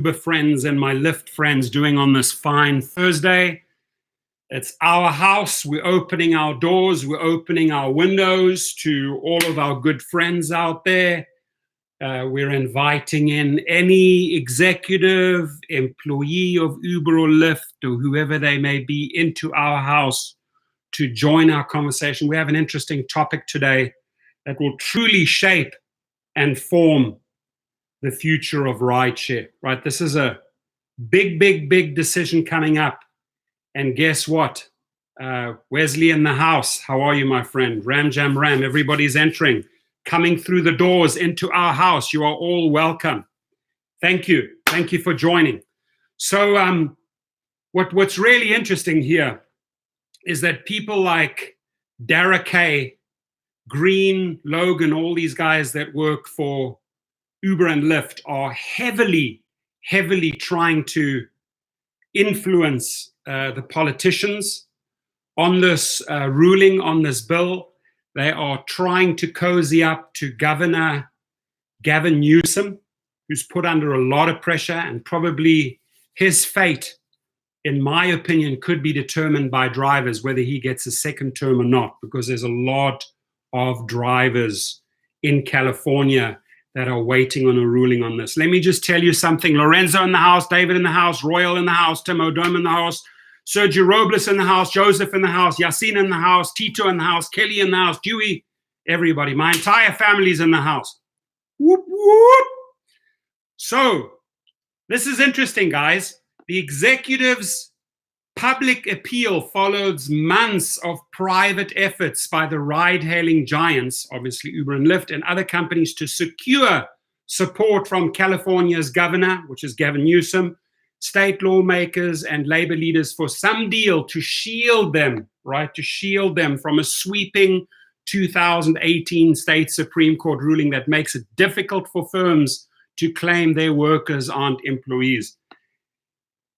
Uber friends and my Lyft friends doing on this fine Thursday? It's our house. We're opening our doors. We're opening our windows to all of our good friends out there. We're inviting in any executive, employee of Uber or Lyft or whoever they may be into our house to join our conversation. We have an interesting topic today that will truly shape and form the future of rideshare, right? This is a big decision coming up. And guess what? Wesley in the house. How are you, my friend? Ram Jam Ram. Everybody's entering, coming through the doors into our house. You are all welcome. Thank you. Thank you for joining. So what's really interesting here is that people like Dara Kay, Green, Logan, all these guys that work for Uber and Lyft are heavily trying to influence the politicians on this ruling, on this bill. They are trying to cozy up to Governor Gavin Newsom, who's put under a lot of pressure, and probably his fate, in my opinion, could be determined by drivers, whether he gets a second term or not, because there's a lot of drivers in California that are waiting on a ruling on this. Let me just tell you something. Lorenzo in the house, David in the house, Royal in the house, Tim O'Dome in the house, Sergio Robles in the house, Joseph in the house, Yasin in the house, Tito in the house, Kelly in the house, Dewey, everybody. My entire family's in the house. Whoop, whoop. So, this is interesting, guys. The executives' public appeal follows months of private efforts by the ride-hailing giants, obviously Uber and Lyft, and other companies to secure support from California's governor, which is Gavin Newsom, state lawmakers and labor leaders for some deal to shield them, right, to shield them from a sweeping 2018 state Supreme Court ruling that makes it difficult for firms to claim their workers aren't employees.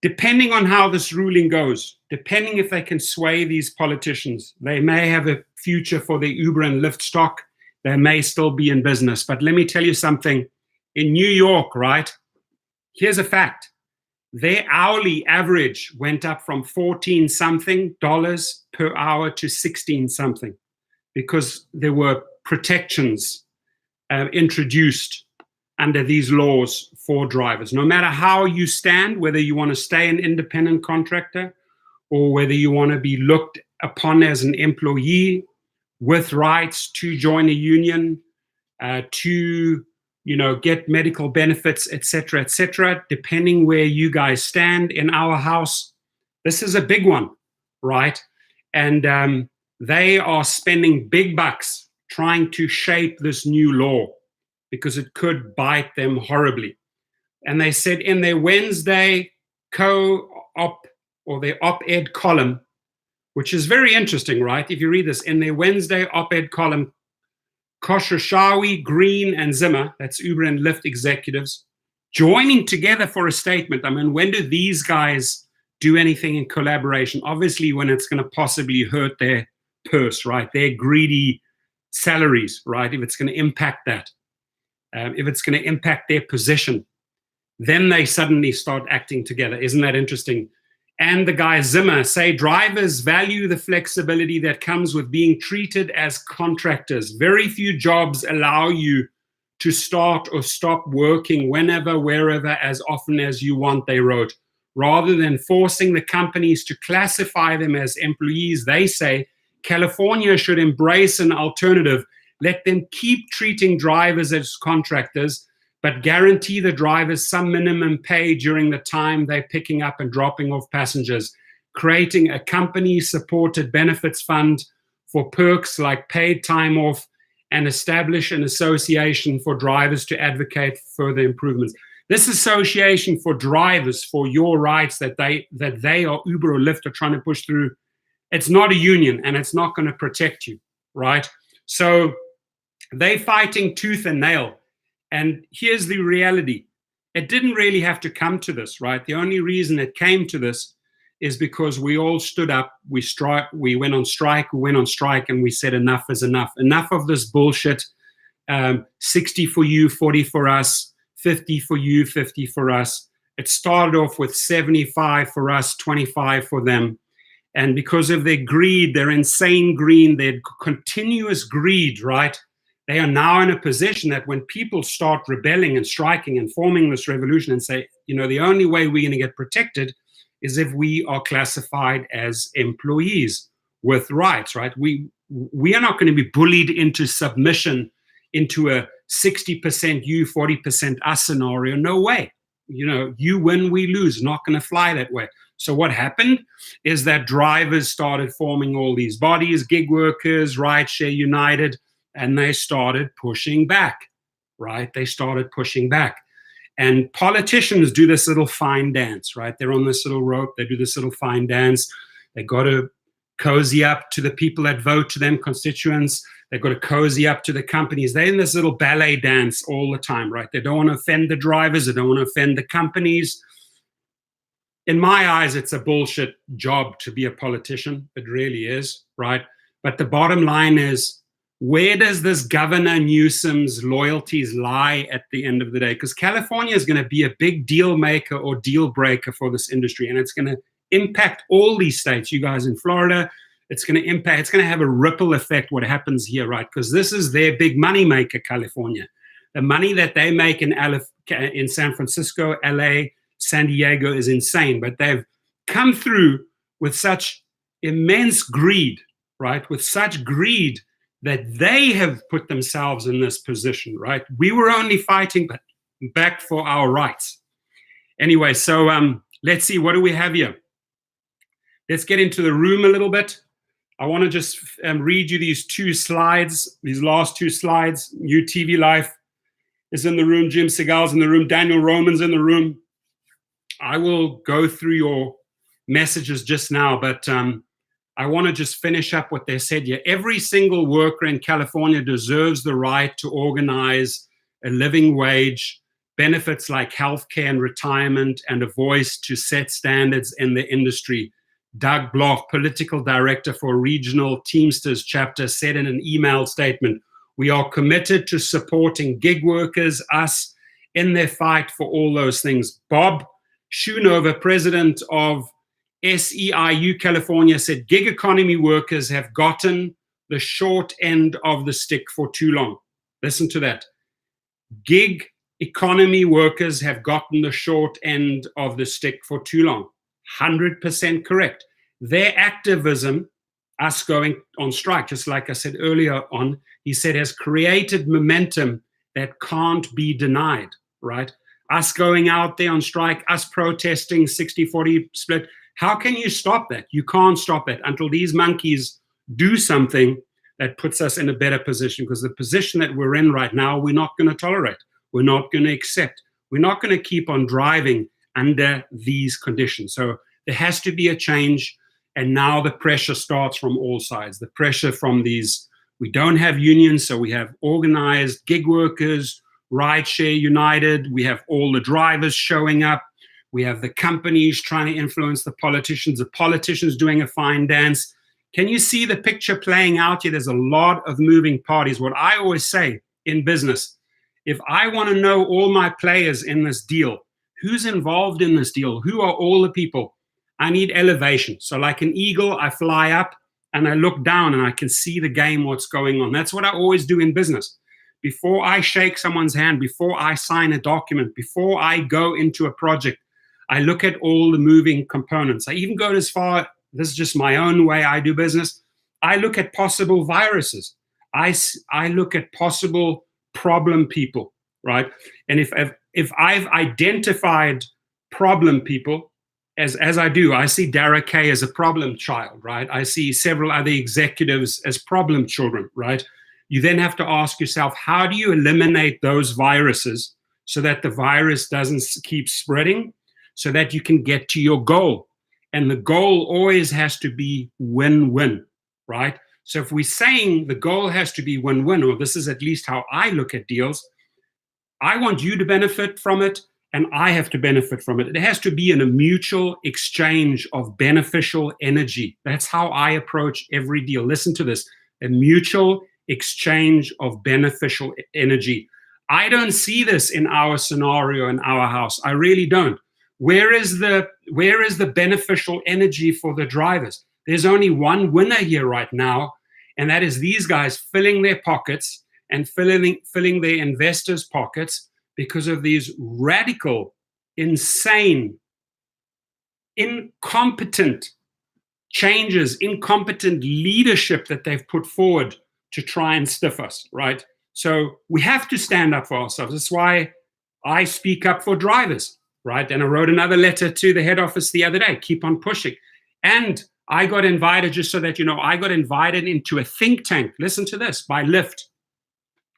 Depending on how this ruling goes, depending if they can sway these politicians, they may have a future for the Uber and Lyft stock. They may still be in business. But let me tell you something. In New York, right, here's a fact. Their hourly average went up from $14-something per hour to $16-something because there were protections introduced under these laws for drivers. No matter how you stand, whether you want to stay an independent contractor or whether you want to be looked upon as an employee with rights to join a union, to get medical benefits, etc., depending where you guys stand in our house, this is a big one, right? And they are spending big bucks trying to shape this new law because it could bite them horribly. And they said in their Wednesday co-op or their op-ed column, which is very interesting, right? If you read this, in their Wednesday op-ed column, Khosrowshahi, Green, and Zimmer, that's Uber and Lyft executives, joining together for a statement. I mean, when do these guys do anything in collaboration? Obviously, when it's going to possibly hurt their purse, right? Their greedy salaries, right? If it's going to impact that. If it's going to impact their position, then they suddenly start acting together. Isn't that interesting? And the guy Zimmer say drivers value the flexibility that comes with being treated as contractors. Very few jobs allow you to start or stop working whenever, wherever, as often as you want, they wrote. Rather than forcing the companies to classify them as employees, they say California should embrace an alternative. Let them keep treating drivers as contractors, but guarantee the drivers some minimum pay during the time they're picking up and dropping off passengers, creating a company-supported benefits fund for perks like paid time off, and establish an association for drivers to advocate for further improvements. This association for drivers, for your rights that they or Uber or Lyft are trying to push through, it's not a union and it's not going to protect you, right? So they're fighting tooth and nail. And here's the reality. It didn't really have to come to this, right? The only reason it came to this is because we all stood up, we went on strike, and we said enough is enough. Enough of this bullshit. 60 for you, 40 for us, 50 for you, 50 for us. It started off with 75 for us, 25 for them. And because of their greed, their insane greed, their continuous greed, right? They are now in a position that when people start rebelling and striking and forming this revolution and say, the only way we're going to get protected is if we are classified as employees with rights, right? We are not going to be bullied into submission into a 60% you, 40% us scenario. No way. You win, we lose. Not going to fly that way. So what happened is that drivers started forming all these bodies, gig workers, Rideshare United, and they started pushing back, right? They started pushing back. And politicians do this little fine dance, right? They're on this little rope. They do this little fine dance. They got to cozy up to the people that vote to them, constituents. They've got to cozy up to the companies. They're in this little ballet dance all the time, right? They don't want to offend the drivers. They don't want to offend the companies. In my eyes, it's a bullshit job to be a politician. It really is, right? But the bottom line is, where does this Governor Newsom's loyalties lie at the end of the day? Because California is going to be a big deal maker or deal breaker for this industry, and it's going to impact all these states. You guys in Florida, it's going to have a ripple effect what happens here, right? Because this is their big money maker, California. The money that they make in San Francisco, LA, San Diego is insane, but they've come through with such immense greed, right? With such greed that they have put themselves in this position, right? We were only fighting back for our rights. Anyway, so let's see, what do we have here? Let's get into the room a little bit. I want to just read you these two slides, these last two slides. New TV Life is in the room. Jim Segal's in the room. Daniel Roman's in the room. I will go through your messages just now, but I want to just finish up what they said here. Every single worker in California deserves the right to organize a living wage, benefits like healthcare and retirement, and a voice to set standards in the industry. Doug Bloch, political director for Regional Teamsters chapter, said in an email statement, "We are committed to supporting gig workers, us, in their fight for all those things." Bob Schoonover, president of SEIU California, said gig economy workers have gotten the short end of the stick for too long. Listen to that. Gig economy workers have gotten the short end of the stick for too long. 100% correct. Their activism, us going on strike, just like I said earlier on, he said, has created momentum that can't be denied, right? Us going out there on strike, us protesting 60-40 split. How can you stop that? You can't stop it until these monkeys do something that puts us in a better position, because the position that we're in right now, we're not going to tolerate. We're not going to accept. We're not going to keep on driving under these conditions. So there has to be a change. And now the pressure starts from all sides. The pressure from these, we don't have unions, so we have organized gig workers, Rideshare United. We have all the drivers showing up. We have the companies trying to influence the politicians doing a fine dance. Can you see the picture playing out here? There's a lot of moving parties. What I always say in business, if I want to know all my players in this deal, who's involved in this deal, who are all the people, I need elevation. So like an eagle, I fly up and I look down and I can see the game, what's going on. That's what I always do in business. Before I shake someone's hand, before I sign a document, before I go into a project, I look at all the moving components. I even go as far, this is just my own way I do business, I look at possible viruses. I look at possible problem people, right? And if I've identified problem people, as I do, I see Dara Kay as a problem child, right? I see several other executives as problem children, right? You then have to ask yourself, how do you eliminate those viruses so that the virus doesn't keep spreading, so that you can get to your goal? And the goal always has to be win-win, right? So if we're saying the goal has to be win-win, or this is at least how I look at deals, I want you to benefit from it, and I have to benefit from it. It has to be in a mutual exchange of beneficial energy. That's how I approach every deal. Listen to this, a mutual exchange of beneficial energy. I don't see this in our scenario in our house. I really don't. where is the beneficial energy for the drivers? There's only one winner here right now, and that is these guys filling their pockets and filling their investors' pockets because of these radical, insane, incompetent changes, incompetent leadership that they've put forward to try and stiff us, right? So we have to stand up for ourselves. That's why I speak up for drivers, right? And I wrote another letter to the head office the other day, keep on pushing. And I got invited, just so that you know, I got invited into a think tank, listen to this, by Lyft,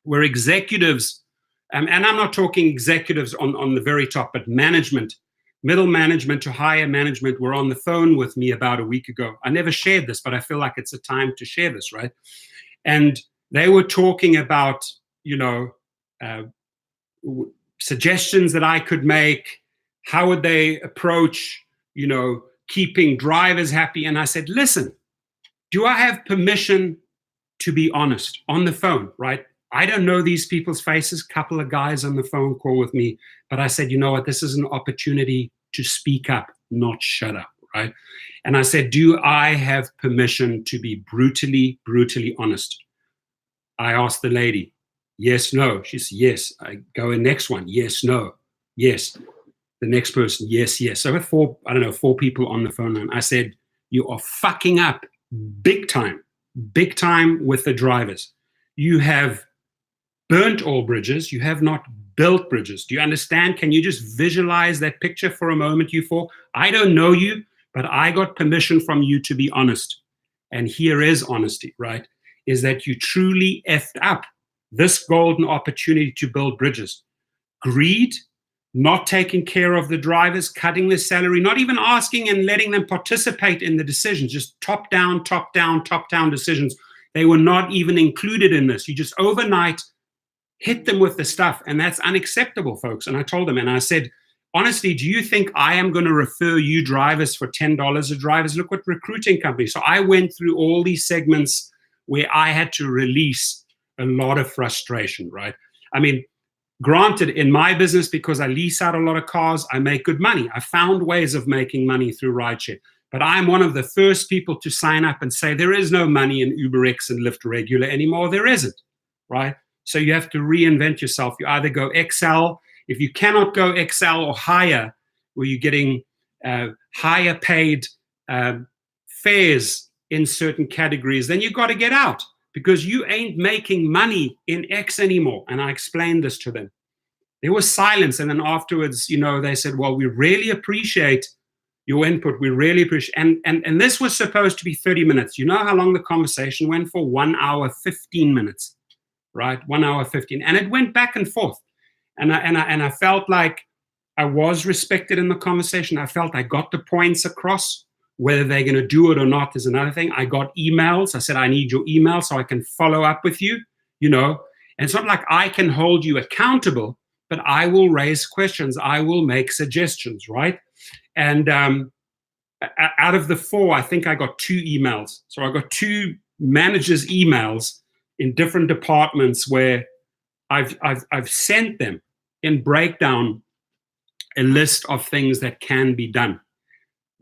where executives, and I'm not talking executives on the very top, but management, middle management to higher management, were on the phone with me about a week ago. I never shared this, but I feel like it's a time to share this, right? And they were talking about, suggestions that I could make. How would they approach, keeping drivers happy? And I said, listen, do I have permission to be honest on the phone, right? I don't know these people's faces, couple of guys on the phone call with me, but I said, you know what, this is an opportunity to speak up, not shut up, right? And I said, do I have permission to be brutally, brutally honest? I asked the lady, yes, no. She said, yes. I go in next one, yes, no, yes. The next person, yes, yes. So I had four people on the phone, and I said, you are fucking up big time with the drivers. You have burnt all bridges. You have not built bridges. Do you understand? Can you just visualize that picture for a moment, you four? I don't know you, but I got permission from you to be honest. And here is honesty, right? Is that you truly effed up this golden opportunity to build bridges. Greed, not taking care of the drivers, cutting their salary, not even asking and letting them participate in the decisions, just top-down decisions. They were not even included in this. You just overnight hit them with the stuff, and that's unacceptable, folks. And I told them, and I said, honestly, do you think I am going to refer you drivers for $10 a drivers? Look what recruiting companies. So I went through all these segments where I had to release a lot of frustration, right? I mean, granted, in my business, because I lease out a lot of cars, I make good money. I found ways of making money through rideshare. But I'm one of the first people to sign up and say there is no money in UberX and Lyft Regular anymore. There isn't, right? So you have to reinvent yourself. You either go XL. If you cannot go XL or higher, where you're getting higher paid fares in certain categories, then you got to get out, because you ain't making money in X anymore. And I explained this to them. There was silence. And then afterwards, they said, well, we really appreciate your input. We really appreciate, and this was supposed to be 30 minutes. You know how long the conversation went for? 1 hour, 15 minutes, right? 1 hour, 15. And it went back and forth. And I felt like I was respected in the conversation. I felt I got the points across. Whether they're going to do it or not is another thing. I got emails. I said, I need your email so I can follow up with you, And it's not like I can hold you accountable, but I will raise questions. I will make suggestions, right? And out of the 4, I think I got 2 emails. So I got 2 managers' emails in different departments where I've sent them in breakdown a list of things that can be done.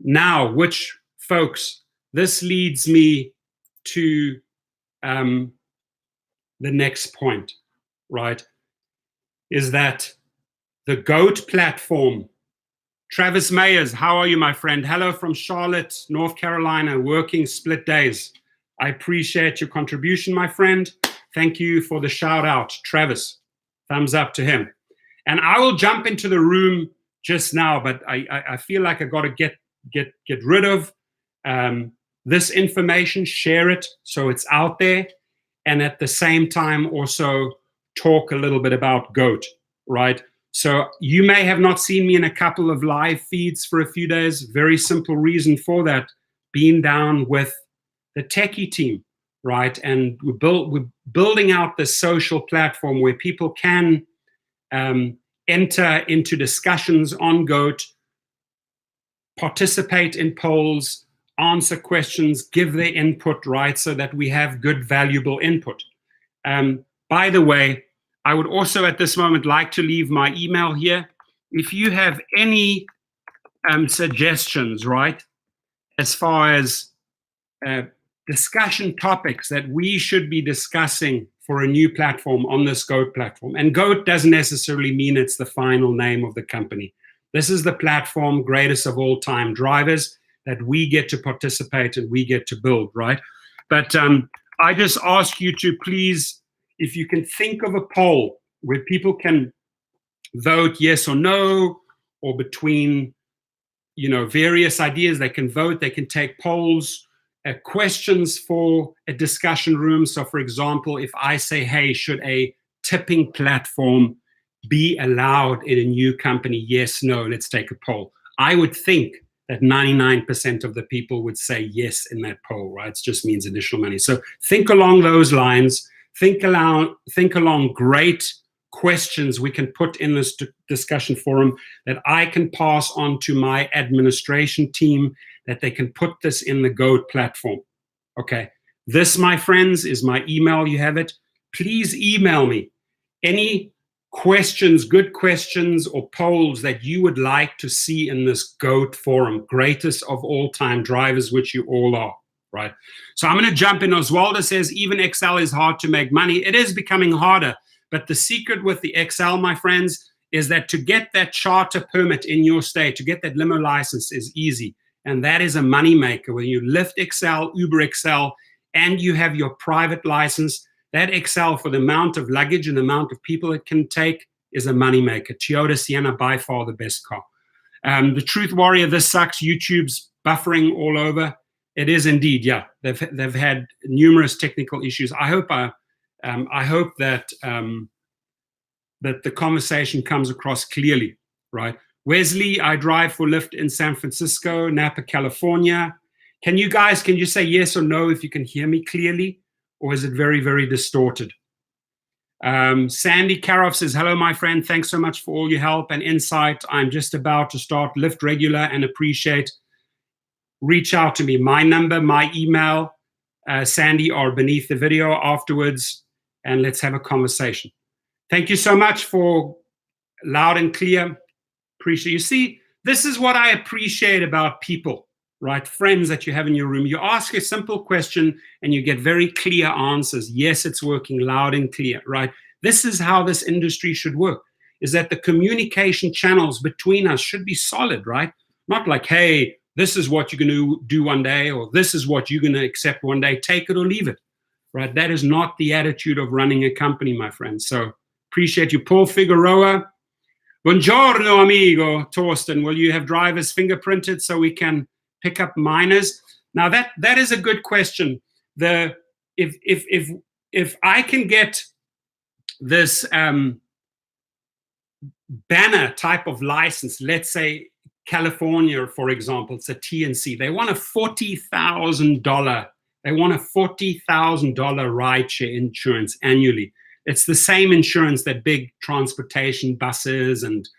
Now, which, folks, this leads me to the next point, right? Is that the GOAT platform. Travis Mayers, how are you, my friend? Hello from Charlotte, North Carolina, working split days. I appreciate your contribution, my friend. Thank you for the shout out, Travis. Thumbs up to him. And I will jump into the room just now, but I feel like I got to get rid of this information, share it so it's out there, and at the same time also talk a little bit about GOAT, right? So you may have not seen me in a couple of live feeds for a few days. Very simple reason for that, being down with the techie team, right? And we're building out this social platform where people can enter into discussions on GOAT, participate in polls, answer questions, give their input, right, so that we have good, valuable input. By the way, I would also at this moment like to leave my email here. If you have any suggestions, right? As far as discussion topics that we should be discussing for a new platform on this GOAT platform. And GOAT doesn't necessarily mean it's the final name of the company. This is the platform, greatest of all time drivers, that we get to participate and we get to build, right? But I just ask you to please, if you can think of a poll where people can vote yes or no, or between, you know, various ideas, they can vote, they can take polls, questions for a discussion room. So for example, if I say, hey, should a tipping platform be allowed in a new company? Yes, no, let's take a poll. I would think that 99% of the people would say yes in that poll, right? It just means additional money. So think along those lines. Think along great questions we can put in this discussion forum that I can pass on to my administration team, that they can put this in the GOAT platform. Okay, this, my friends, is my email. You have it. Please email me any questions, good questions, or polls that you would like to see in this GOAT forum, greatest of all time drivers, which you all are, right? So I'm going to jump in. Oswaldo says, even Excel is hard to make money. It is becoming harder, but the secret with the Excel, my friends, is that to get that charter permit in your state, to get that limo license is easy. And that is a money maker. When you Lyft Excel, Uber Excel, and you have your private license, that Excel, for the amount of luggage and the amount of people it can take, is a money maker. Toyota Sienna, by far the best car. The Truth Warrior, this sucks. YouTube's buffering all over. It is indeed, yeah. They've had numerous technical issues. I hope that that the conversation comes across clearly, right? Wesley, I drive for Lyft in San Francisco, Napa, California. Can you say yes or no if you can hear me clearly? Or is it very, very distorted? Sandy Karoff says, hello, my friend. Thanks so much for all your help and insight. I'm just about to start Lyft regular and appreciate. Reach out to me. My number, my email, Sandy, are beneath the video afterwards, and let's have a conversation. Thank you so much for loud and clear. Appreciate. You see, this is what I appreciate about people, right? Friends that you have in your room. You ask a simple question and you get very clear answers. Yes, it's working, loud and clear, right? This is how this industry should work, is that the communication channels between us should be solid, right? Not like, hey, this is what you're going to do one day, or this is what you're going to accept one day, take it or leave it, right? That is not the attitude of running a company, my friends. So appreciate you. Paul Figueroa. Buongiorno, amigo. Torsten, will you have drivers fingerprinted so we can pick up minors? Now that is a good question. If I can get this banner type of license, let's say California, for example, it's a TNC. They want a $40,000. They want a $40,000 rideshare insurance annually. It's the same insurance that big transportation buses and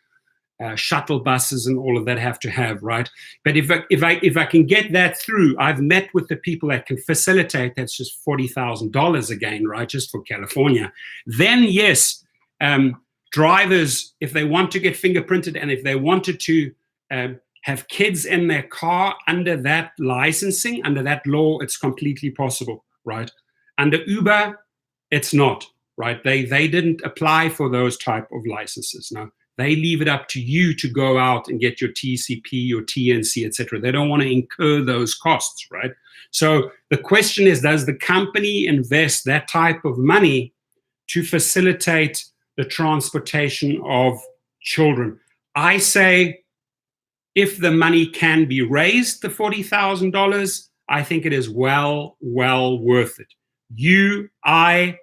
shuttle buses and all of that have to have, right? But if I can get that through, I've met with the people that can facilitate. That's just $40,000 again, right? Just for California. Then yes, drivers, if they want to get fingerprinted and if they wanted to have kids in their car under that licensing, under that law, it's completely possible, right? Under Uber, it's not. Right? They didn't apply for those type of licenses. Now, they leave it up to you to go out and get your TCP, your TNC, etc. They don't want to incur those costs, right? So the question is, does the company invest that type of money to facilitate the transportation of children? I say, if the money can be raised to $40,000, I think it is well worth it. You, I,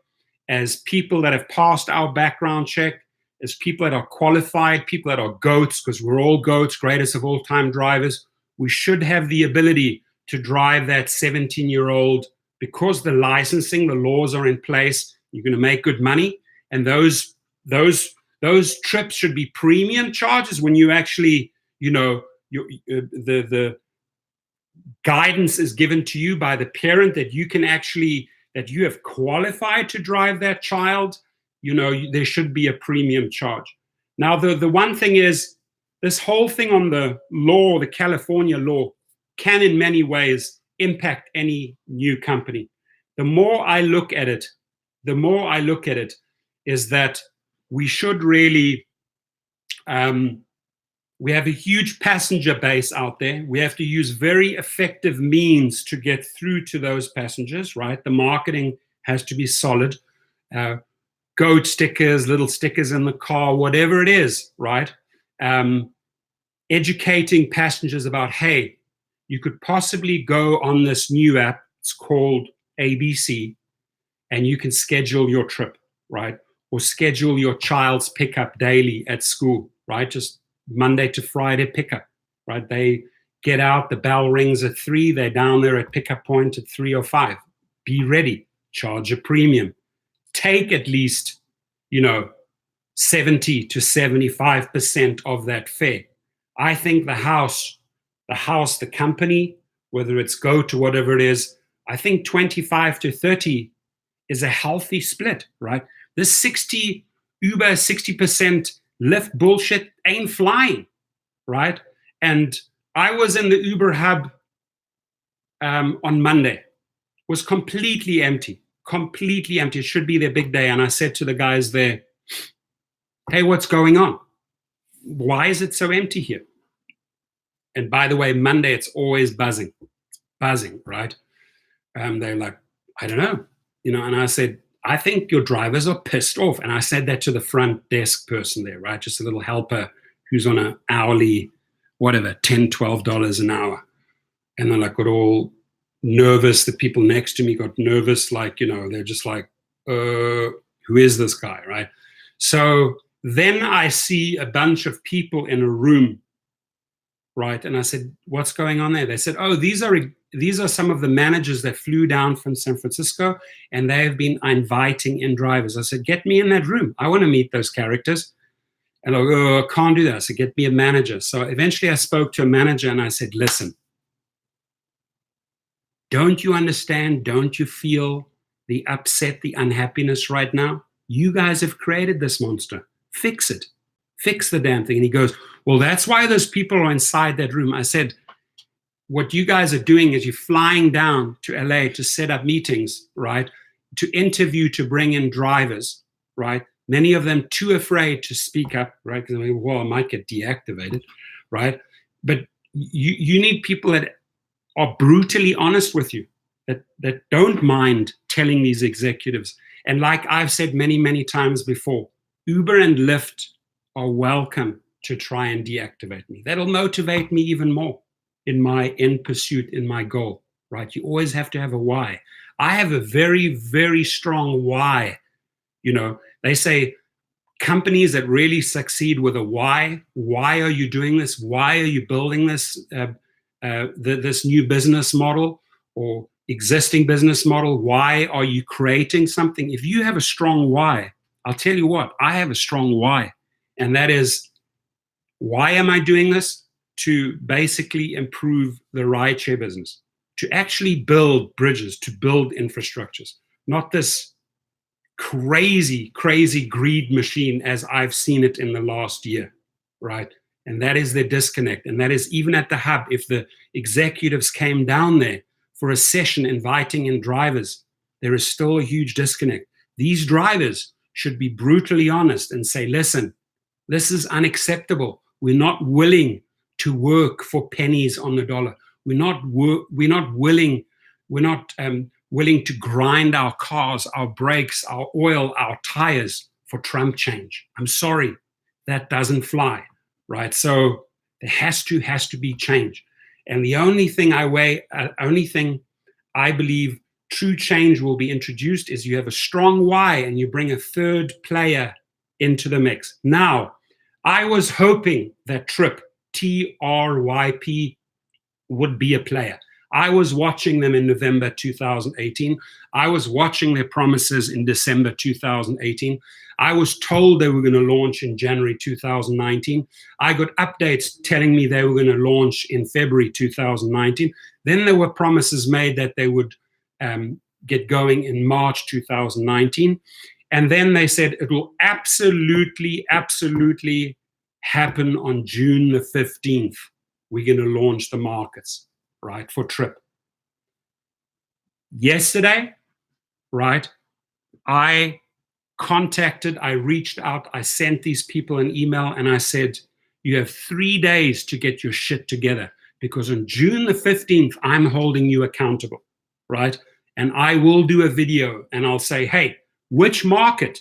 as people that have passed our background check, as people that are qualified, people that are GOATs, because we're all GOATs, greatest of all time drivers, we should have the ability to drive that 17-year-old, because the licensing, the laws are in place, you're going to make good money. And those trips should be premium charges when you actually, you know, the guidance is given to you by the parent that you can actually, that you have qualified to drive that child. You know, there should be a premium charge. Now, the one thing is, this whole thing on the law, the California law, can in many ways impact any new company. The more I look at it, is that we should really, we have a huge passenger base out there. We have to use very effective means to get through to those passengers, right? The marketing has to be solid. Goat stickers, little stickers in the car, whatever it is, right? Educating passengers about, hey, you could possibly go on this new app, it's called ABC, and you can schedule your trip, right? Or schedule your child's pickup daily at school, right? Just Monday to Friday pickup, right? They get out, the bell rings at 3, they're down there at pickup point at 3 or 5. Be ready, charge a premium. Take at least, 70 to 75% of that fare. I think the house, the company, whether it's Go to whatever it is, I think 25 to 30 is a healthy split, right? This 60% Lyft bullshit ain't flying, right? And I was in the Uber hub on Monday, was completely empty. It should be their big day. And I said to the guys there, hey, what's going on? Why is it so empty here? And by the way, Monday, it's always buzzing, right? They're like, I don't know, and I said, I think your drivers are pissed off. And I said that to the front desk person there, right? Just a little helper who's on an hourly, whatever, $10, $12 an hour. And they're like, got all nervous. The people next to me got nervous, like, they're just like, who is this guy, right? So then I see a bunch of people in a room, right? And I said, what's going on there? They said, oh, these are some of the managers that flew down from San Francisco, and they have been inviting in drivers. I said, get me in that room. I want to meet those characters. And I go, I can't do that. I said, get me a manager. So eventually I spoke to a manager and I said, listen, don't you understand? Don't you feel the upset, the unhappiness right now? You guys have created this monster. Fix it. Fix the damn thing. And he goes, well, that's why those people are inside that room. I said, what you guys are doing is you're flying down to LA to set up meetings, right? To interview, to bring in drivers, right? Many of them too afraid to speak up, right? Because well, I might get deactivated, right? But you need people that are brutally honest with you, that don't mind telling these executives. And like I've said many, many times before, Uber and Lyft are welcome to try and deactivate me. That'll motivate me even more in my end pursuit, in my goal, right? You always have to have a why. I have a very, very strong why. They say companies that really succeed with a why are you doing this? Why are you building this, this new business model or existing business model? Why are you creating something? If you have a strong why, I'll tell you what, I have a strong why. And that is, why am I doing this? To basically improve the rideshare business, to actually build bridges, to build infrastructures, not this crazy greed machine as I've seen it in the last year, right? And that is the disconnect. And that is even at the hub, if the executives came down there for a session inviting in drivers, there is still a huge disconnect. These drivers should be brutally honest and say, listen, this is unacceptable. We're not willing to work for pennies on the dollar. We're not willing to grind our cars, our brakes, our oil, our tires for Trump change. I'm sorry, that doesn't fly, right? So there has to be change. And the only thing I believe true change will be introduced is you have a strong why and you bring a third player into the mix. Now, I was hoping that Trip, TRYP, would be a player. I was watching them in November 2018. I was watching their promises in December 2018. I was told they were going to launch in January 2019. I got updates telling me they were going to launch in February 2019. Then there were promises made that they would get going in March 2019. And then they said it will absolutely happen on June the 15th. We're going to launch the markets, right, for Trip. Yesterday, right, I reached out, I sent these people an email, and I said, you have 3 days to get your shit together, because on June the 15th, I'm holding you accountable, right? And I will do a video and I'll say, hey, which market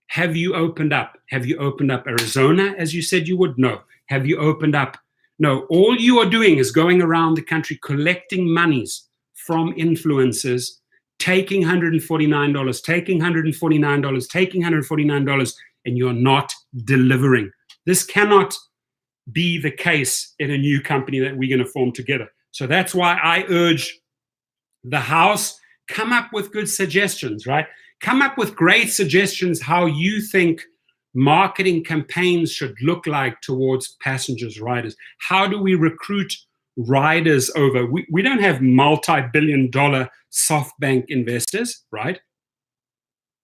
have you opened up? Have you opened up Arizona, as you said you would? No. Have you opened up? No. All you are doing is going around the country collecting monies from influencers, taking $149, taking $149, taking $149, and you're not delivering. This cannot be the case in a new company that we're going to form together. So that's why I urge the house, come up with good suggestions, right? Come up with great suggestions how you think marketing campaigns should look like towards passengers, riders. How do we recruit riders over? We don't have multi-billion-dollar SoftBank investors, right?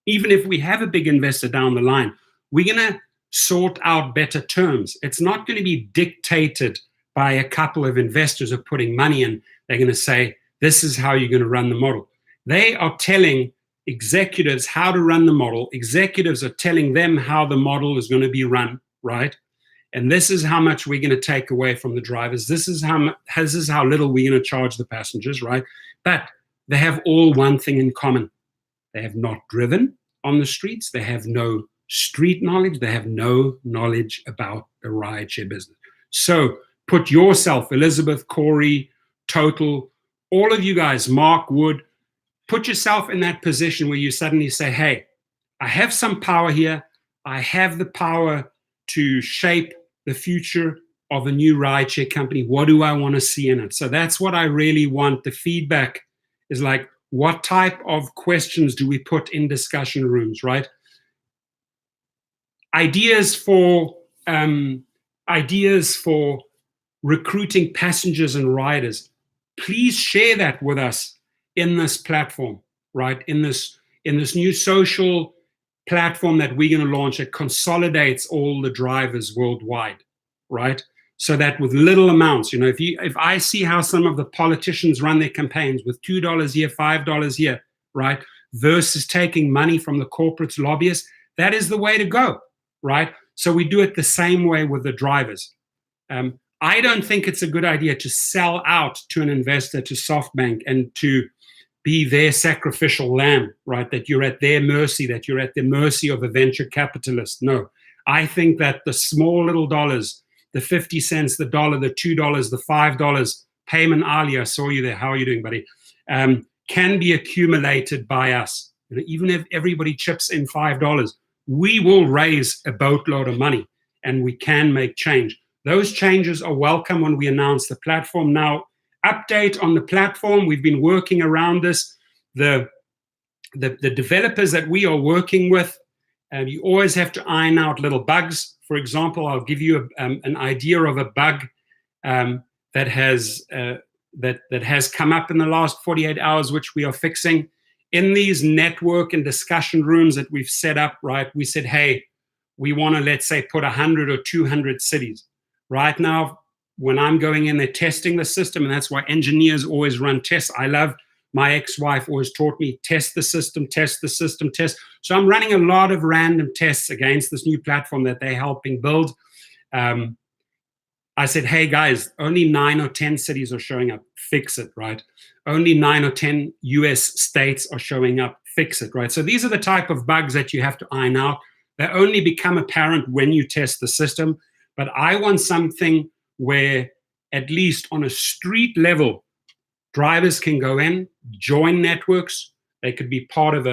Even if we have a big investor down the line, we're going to sort out better terms. It's not going to be dictated by a couple of investors who are putting money in. They're going to say, this is how you're going to run the model. They are telling executives how to run the model. Executives are telling them how the model is going to be run, right? And this is how much we're going to take away from the drivers. This is how little we're going to charge the passengers, right? But they have all one thing in common. They have not driven on the streets. They have no street knowledge. They have no knowledge about the rideshare business. So put yourself, Elizabeth, Corey, Total, all of you guys, Mark, Wood, put yourself in that position where you suddenly say, hey, I have some power here. I have the power to shape the future of a new rideshare company. What do I want to see in it? So that's what I really want. The feedback is like, what type of questions do we put in discussion rooms, right? Ideas for recruiting passengers and riders. Please share that with us in this platform, right? In this new social platform that we're going to launch that consolidates all the drivers worldwide, right? So that with little amounts, you know, if I see how some of the politicians run their campaigns with $2 here, $5 here, right, versus taking money from the corporates, lobbyists, that is the way to go, right? So we do it the same way with the drivers. I don't think it's a good idea to sell out to an investor, to SoftBank, and to be their sacrificial lamb, right? That you're at their mercy, that you're at the mercy of a venture capitalist. No, I think that the small little dollars, the 50 cents, the dollar, the $2, the $5, Payman Ali, I saw you there. How are you doing, buddy? Can be accumulated by us. You know, even if everybody chips in $5, we will raise a boatload of money and we can make change. Those changes are welcome when we announce the platform. Now, update on the platform. We've been working around this. The developers that we are working with, you always have to iron out little bugs. For example, I'll give you an idea of a bug that has come up in the last 48 hours, which we are fixing. In these network and discussion rooms that we've set up, right, we said, hey, we want to, let's say, put 100 or 200 cities. Right now, when I'm going in there testing the system, and that's why engineers always run tests. I love, my ex-wife always taught me, test the system, test the system, test. So I'm running a lot of random tests against this new platform that they're helping build. I said, hey guys, only 9 or 10 cities are showing up, fix it, right? Only 9 or 10 US states are showing up, fix it, right? So these are the type of bugs that you have to iron out. They only become apparent when you test the system. But I want something where, at least on a street level, drivers can go in, join networks. They could be part of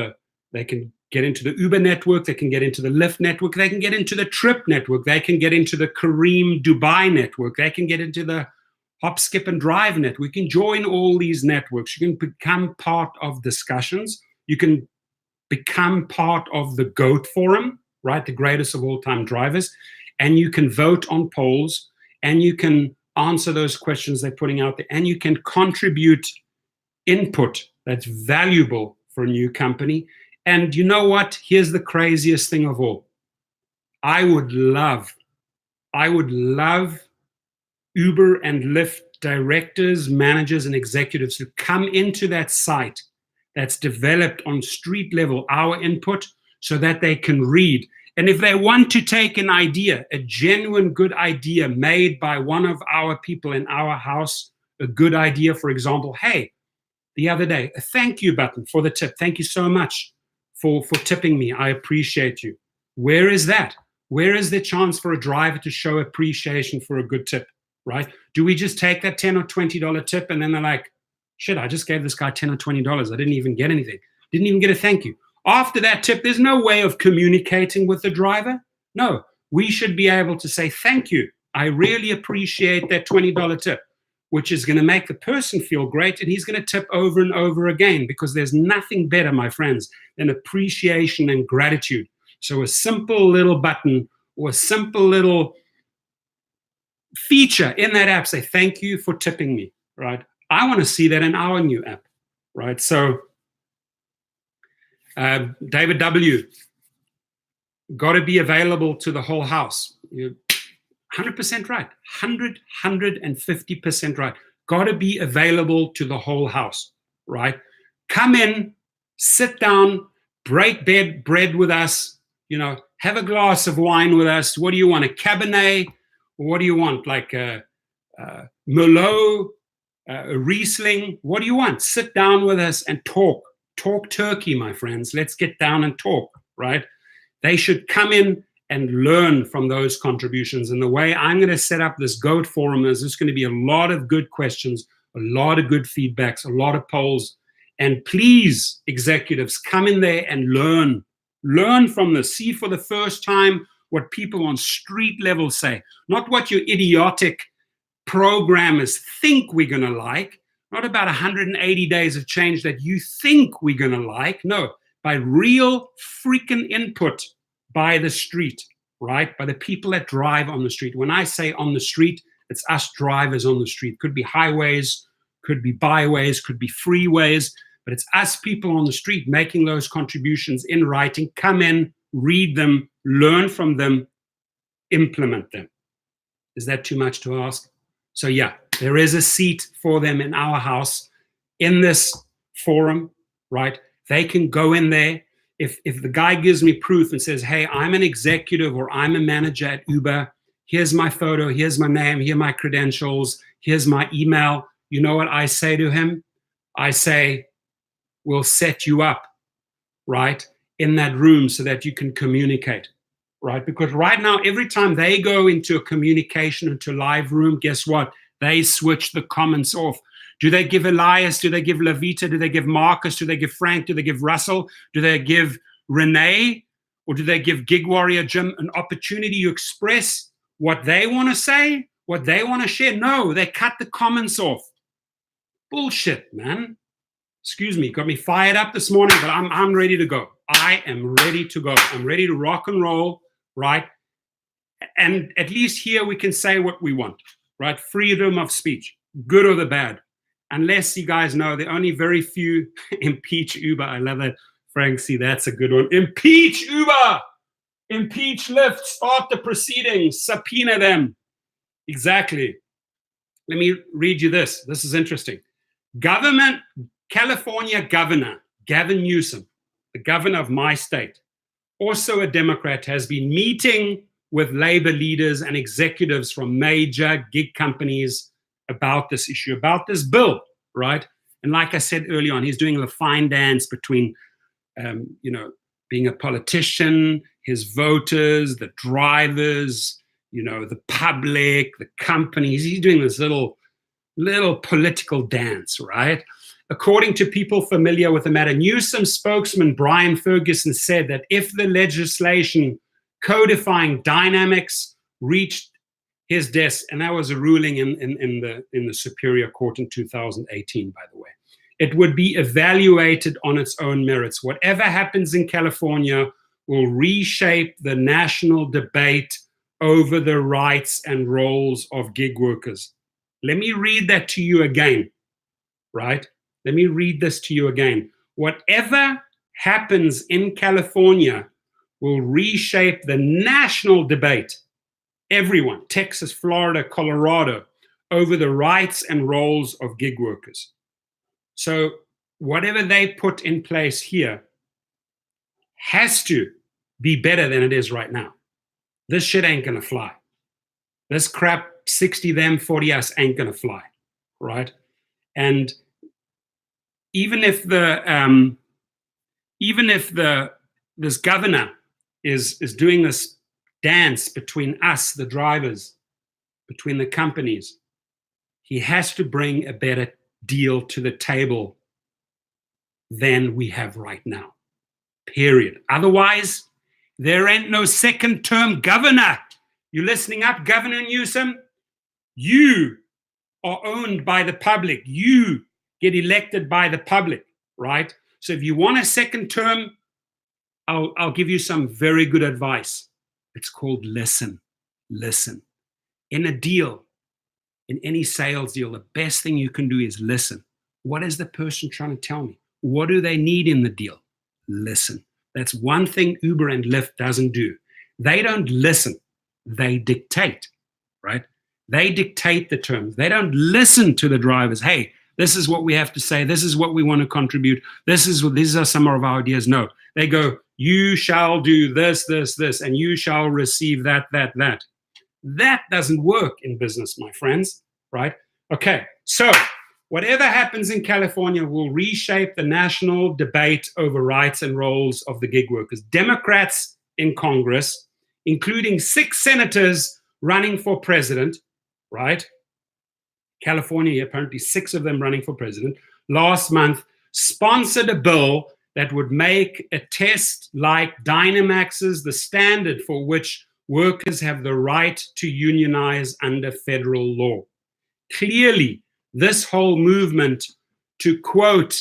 they can get into the Uber network, they can get into the Lyft network, they can get into the Trip network, they can get into the Kareem Dubai network, they can get into the Hop, Skip, and Drive network. You can join all these networks. You can become part of discussions. You can become part of the GOAT Forum, right? The greatest of all time drivers. And you can vote on polls, and you can answer those questions they're putting out there, and you can contribute input that's valuable for a new company. And you know what? Here's the craziest thing of all. I would love I would love Uber and Lyft directors, managers, and executives to come into that site that's developed on street level, our input, so that they can read. And if they want to take an idea, a genuine good idea made by one of our people in our house, a good idea, for example, hey, the other day, a thank you button for the tip. Thank you so much for tipping me. I appreciate you. Where is that? Where is the chance for a driver to show appreciation for a good tip, right? Do we just take that $10 or $20 tip and then they're like, shit, I just gave this guy $10 or $20. I didn't even get anything. Didn't even get a thank you. After that tip, there's no way of communicating with the driver. No, we should be able to say, thank you. I really appreciate that $20 tip, which is going to make the person feel great, and he's going to tip over and over again, because there's nothing better, my friends, than appreciation and gratitude. So a simple little button or a simple little feature in that app, say, thank you for tipping me, right? I want to see that in our new app, right? So David W., got to be available to the whole house. You're 100% right. 150% right. Got to be available to the whole house, right? Come in, sit down, break bread with us, have a glass of wine with us. What do you want, a Cabernet? Or what do you want, like a Merlot, a Riesling? What do you want? Sit down with us and talk. Talk turkey, my friends. Let's get down and talk, right? They should come in and learn from those contributions. And the way I'm going to set up this GOAT forum is there's going to be a lot of good questions, a lot of good feedbacks, a lot of polls. And please, executives, come in there and learn. Learn from this. See for the first time what people on street level say, not what your idiotic programmers think we're going to like, not about 180 days of change that you think we're going to like. No, by real freaking input by the street, right? By the people that drive on the street. When I say on the street, it's us drivers on the street. Could be highways, could be byways, could be freeways, but it's us people on the street making those contributions in writing. Come in, read them, learn from them, implement them. Is that too much to ask? So yeah, there is a seat for them in our house, in this forum, right? They can go in there. If the guy gives me proof and says, hey, I'm an executive or I'm a manager at Uber, here's my photo, here's my name, here are my credentials, here's my email. You know what I say to him? I say, we'll set you up, right, in that room so that you can communicate, right? Because right now, every time they go into a communication, into a live room, guess what? They switch the comments off. Do they give Elias? Do they give Lavita? Do they give Marcus? Do they give Frank? Do they give Russell? Do they give Renee? Or do they give Gig Warrior Jim an opportunity to express what they want to say, what they want to share? No, they cut the comments off. Bullshit, man. Excuse me, got me fired up this morning, but I'm ready to go. I am ready to go. I'm ready to rock and roll, right? And at least here we can say what we want, right? Freedom of speech, good or the bad. Unless you guys know, there are only very few impeach Uber. I love that. Frank, see, that's a good one. Impeach Uber, impeach Lyft, start the proceedings, subpoena them. Exactly. Let me read you this. This is interesting. California Governor Gavin Newsom, the governor of my state, also a Democrat, has been meeting with labor leaders and executives from major gig companies about this issue, about this bill, right? And like I said early on, he's doing the fine dance between, being a politician, his voters, the drivers, the public, the companies. He's doing this little political dance, right? According to people familiar with the matter, Newsom spokesman Brian Ferguson said that if the legislation codifying dynamics reached his desk, and that was a ruling in the Superior Court in 2018, by the way, it would be evaluated on its own merits. Whatever happens in California will reshape the national debate over the rights and roles of gig workers. Let me read that to you again, right? Let me read this to you again. Whatever happens in California will reshape the national debate. everyone, Texas, Florida, Colorado, over the rights and roles of gig workers. So whatever they put in place here has to be better than it is right now. This shit ain't gonna fly. This crap, 60 them, 40 us, ain't gonna fly, right? And even if this governor is doing this dance between us, the drivers, between the companies, he has to bring a better deal to the table than we have right now, period. Otherwise, there ain't no second term governor. You listening up, Governor Newsom? You are owned by the public. You get elected by the public, right? So if you want a second term, I'll give you some very good advice. It's called listen. Listen. In a deal, in any sales deal, the best thing you can do is listen. What is the person trying to tell me? What do they need in the deal? Listen. That's one thing Uber and Lyft doesn't do. They don't listen. They dictate, right? They dictate the terms. They don't listen to the drivers. Hey, this is what we have to say. This is what we want to contribute. These are some of our ideas. No, they go, you shall do this, this, this, and you shall receive that, that, that. That doesn't work in business, my friends, right? Okay, so whatever happens in California will reshape the national debate over rights and roles of the gig workers. Democrats in Congress, including 6 senators running for president, right? California, apparently 6 of them running for president, last month sponsored a bill that would make a test like Dynamax's the standard for which workers have the right to unionize under federal law. Clearly, this whole movement to quote,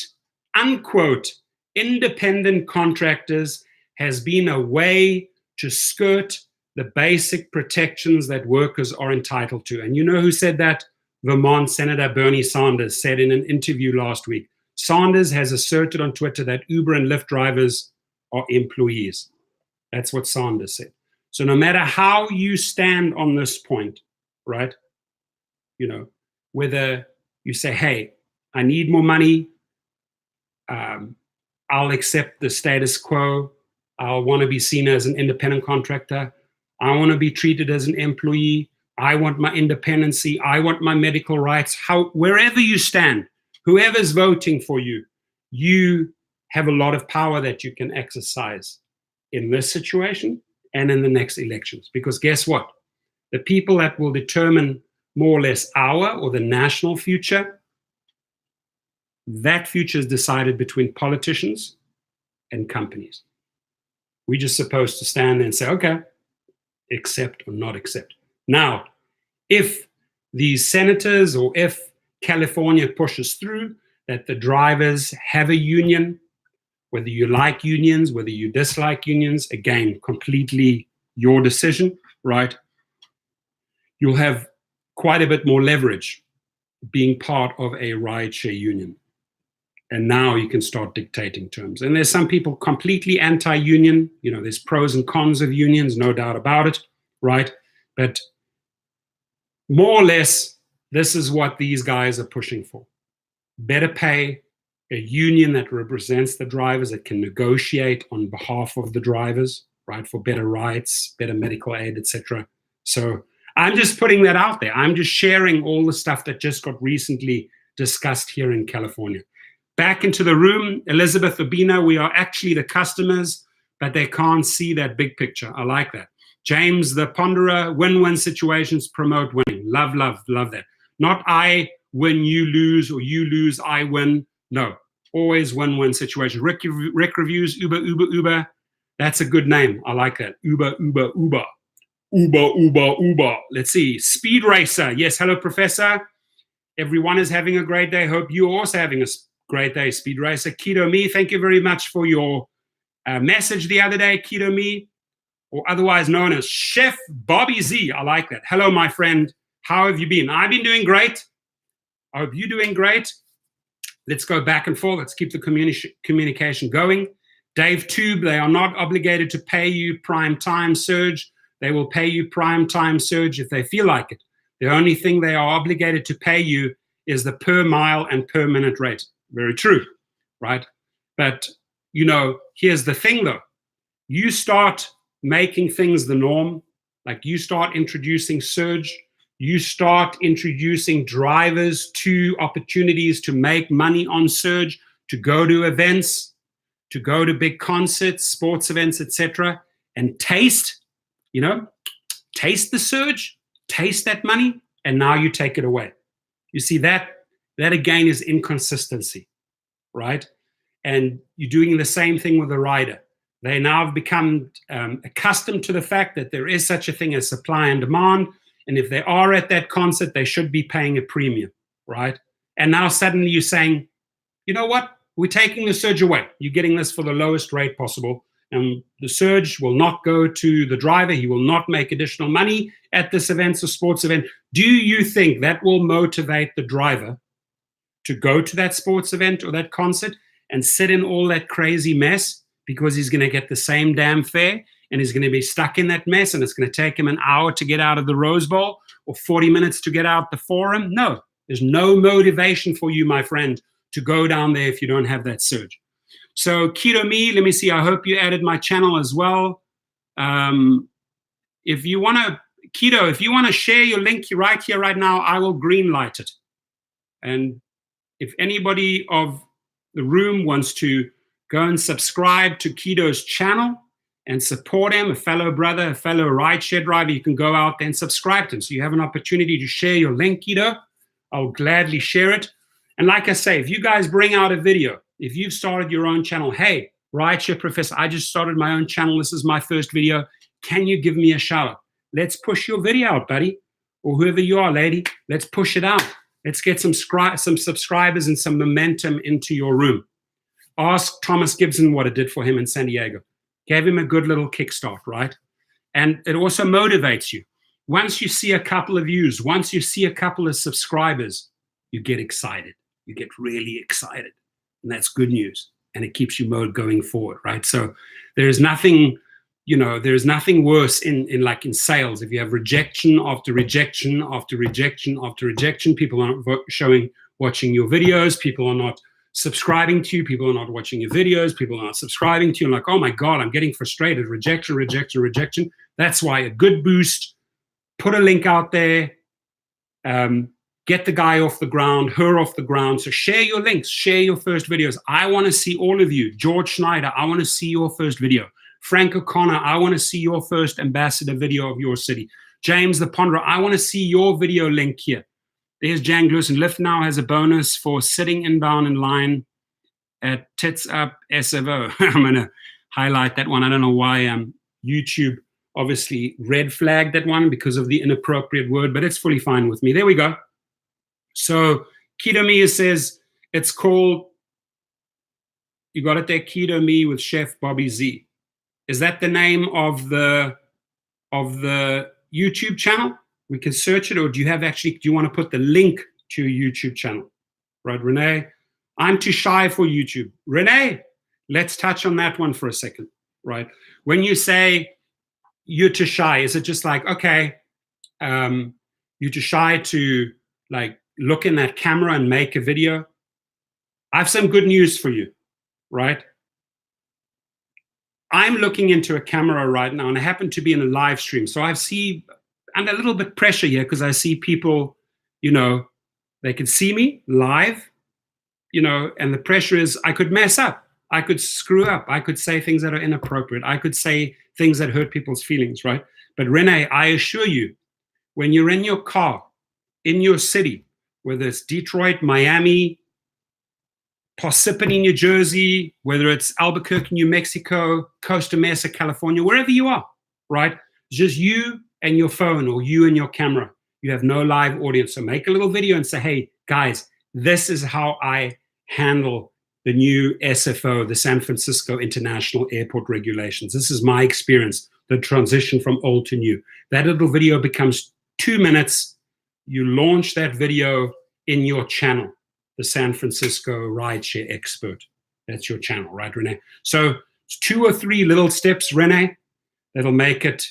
unquote, independent contractors has been a way to skirt the basic protections that workers are entitled to. And you know who said that? Vermont Senator Bernie Sanders said in an interview last week. Sanders has asserted on Twitter that Uber and Lyft drivers are employees. That's what Sanders said. So no matter how you stand on this point, right, you know, whether you say, hey, I need more money, I'll accept the status quo, I'll want to be seen as an independent contractor, I want to be treated as an employee, I want my independency, I want my medical rights, wherever you stand, whoever's voting for you, you have a lot of power that you can exercise in this situation and in the next elections. Because guess what? The people that will determine more or less our or the national future, that future is decided between politicians and companies. We're just supposed to stand there and say, okay, accept or not accept. Now, if these senators or if California pushes through that the drivers have a union, whether you like unions, whether you dislike unions, again, completely your decision, right? You'll have quite a bit more leverage being part of a rideshare union. And now you can start dictating terms. And there's some people completely anti-union. You know, there's pros and cons of unions, no doubt about it, right? But more or less, this is what these guys are pushing for. Better pay, a union that represents the drivers, that can negotiate on behalf of the drivers, right, for better rights, better medical aid, etc. So I'm just putting that out there. I'm just sharing all the stuff that just got recently discussed here in California. Back into the room, Elizabeth Urbina, we are actually the customers, but they can't see that big picture. I like that. James the Ponderer, win-win situations promote winning. Love, love, love that. Not I win, you lose, or you lose, I win. No, always win-win situation. Rick Reviews, Uber, Uber, Uber. That's a good name. I like that. Uber, Uber, Uber. Uber, Uber, Uber. Let's see. Speed Racer. Yes, hello, Professor. Everyone is having a great day. Hope you're also having a great day, Speed Racer. Keto Me, thank you very much for your message the other day, Keto Me, or otherwise known as Chef Bobby Z. I like that. Hello, my friend. How have you been? I've been doing great. I hope you're doing great. Let's go back and forth. Let's keep the communication going. Dave Tube, they are not obligated to pay you prime time, Serge. They will pay you prime time surge if they feel like it. The only thing they are obligated to pay you is the per mile and per minute rate. Very true, right? But, here's the thing though. You start making things the norm, like you start introducing surge, you start introducing drivers to opportunities to make money on surge, to go to events, to go to big concerts, sports events, etc., and taste the surge, taste that money, and now you take it away. You see, that again is inconsistency, right? And you're doing the same thing with the rider. They now have become accustomed to the fact that there is such a thing as supply and demand, and if they are at that concert, they should be paying a premium, right? And now suddenly you're saying, you know what? We're taking the surge away. You're getting this for the lowest rate possible. And the surge will not go to the driver. He will not make additional money at this event or sports event. Do you think that will motivate the driver to go to that sports event or that concert and sit in all that crazy mess because he's going to get the same damn fare and he's going to be stuck in that mess and it's going to take him an hour to get out of the Rose Bowl or 40 minutes to get out the Forum? No, there's no motivation for you, my friend, to go down there if you don't have that surge. So Keto Me, let me see, I hope you added my channel as well. If you want to, Keto, if you want to share your link right here, right now, I will green light it. And if anybody of the room wants to go and subscribe to Keto's channel and support him, a fellow brother, a fellow rideshare driver, you can go out there and subscribe to him. So you have an opportunity to share your link, Keto. I'll gladly share it. And like I say, if you guys bring out a video, if you've started your own channel, hey, Rideshare Professor, I just started my own channel. This is my first video. Can you give me a shout out? Let's push your video out, buddy. Or whoever you are, lady. Let's push it out. Let's get some subscribers and some momentum into your room. Ask Thomas Gibson what it did for him in San Diego. Gave him a good little kickstart, right? And it also motivates you. Once you see a couple of views, once you see a couple of subscribers, you get excited. You get really excited. And that's good news. And it keeps you going forward, right? So there's nothing, there's nothing worse in sales. If you have rejection after rejection after rejection after rejection, people aren't watching your videos, people are not subscribing to you, people are not watching your videos, people are not subscribing to you. I'm like, oh my God, I'm getting frustrated. Rejection, rejection, rejection. That's why a good boost, put a link out there, get the guy off the ground, her off the ground. So share your links, share your first videos. I want to see all of you. George Schneider, I want to see your first video. Frank O'Connor, I want to see your first ambassador video of your city. James the Ponderer, I want to see your video link here. There's Jan Glusen. Lyft now has a bonus for sitting inbound in line at Tits Up SFO. I'm going to highlight that one. I don't know why YouTube obviously red flagged that one because of the inappropriate word, but it's fully fine with me. There we go. So Keto Me says it's called, you got it there, Keto Me with Chef Bobby Z. Is that the name of the YouTube channel? We can search it, or do you want to put the link to your YouTube channel? Right, Renee? I'm too shy for YouTube. Renee, let's touch on that one for a second, right? When you say you're too shy, is it just like, okay, you're too shy to like look in that camera and make a video? I have some good news for you, right? I'm looking into a camera right now, and I happen to be in a live stream. So I see under a little bit pressure here because I see people, they can see me live, and the pressure is I could mess up. I could screw up. I could say things that are inappropriate. I could say things that hurt people's feelings, right? But Renee, I assure you, when you're in your car, in your city, whether it's Detroit, Miami, Parsippany, New Jersey, whether it's Albuquerque, New Mexico, Costa Mesa, California, wherever you are, right? Just you and your phone or you and your camera. You have no live audience. So make a little video and say, hey, guys, this is how I handle the new SFO, the San Francisco International Airport regulations. This is my experience, the transition from old to new. That little video becomes 2 minutes. You launch that video in your channel, the San Francisco Rideshare Expert. That's your channel, right, Renee? So it's 2 or 3 little steps, Renee, that'll make it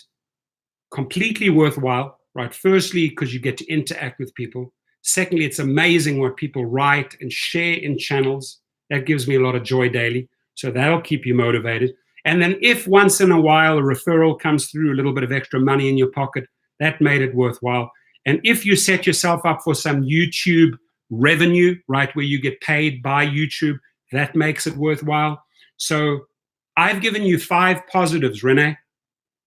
completely worthwhile, right? Firstly, because you get to interact with people. Secondly, it's amazing what people write and share in channels. That gives me a lot of joy daily. So that'll keep you motivated. And then if once in a while a referral comes through, a little bit of extra money in your pocket, that made it worthwhile. And if you set yourself up for some YouTube revenue, right, where you get paid by YouTube, that makes it worthwhile. So I've given you 5 positives, Renee,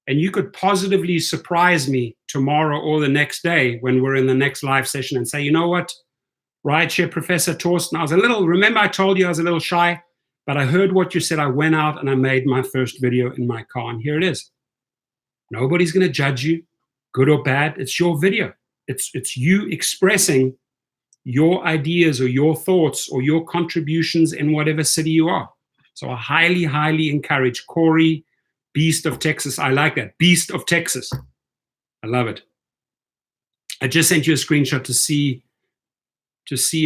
and you could positively surprise me tomorrow or the next day when we're in the next live session and say, you know what, Rideshare Professor Torsten, remember I told you I was a little shy, but I heard what you said. I went out and I made my first video in my car, and here it is. Nobody's going to judge you, good or bad. It's your video. It's you expressing your ideas or your thoughts or your contributions in whatever city you are. So I highly, highly encourage Corey, Beast of Texas. I like that. Beast of Texas. I love it. I just sent you a screenshot to see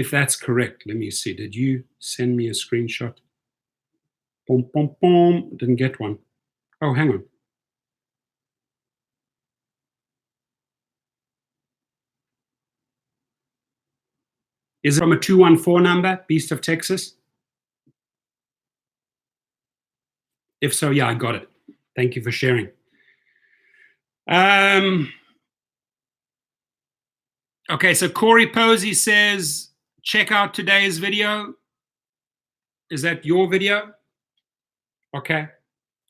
if that's correct. Let me see. Did you send me a screenshot? Boom, boom, boom. Didn't get one. Oh, hang on. Is it from a 214 number, Beast of Texas? If so, yeah, I got it. Thank you for sharing. Okay, so Corey Posey says, check out today's video. Is that your video? Okay.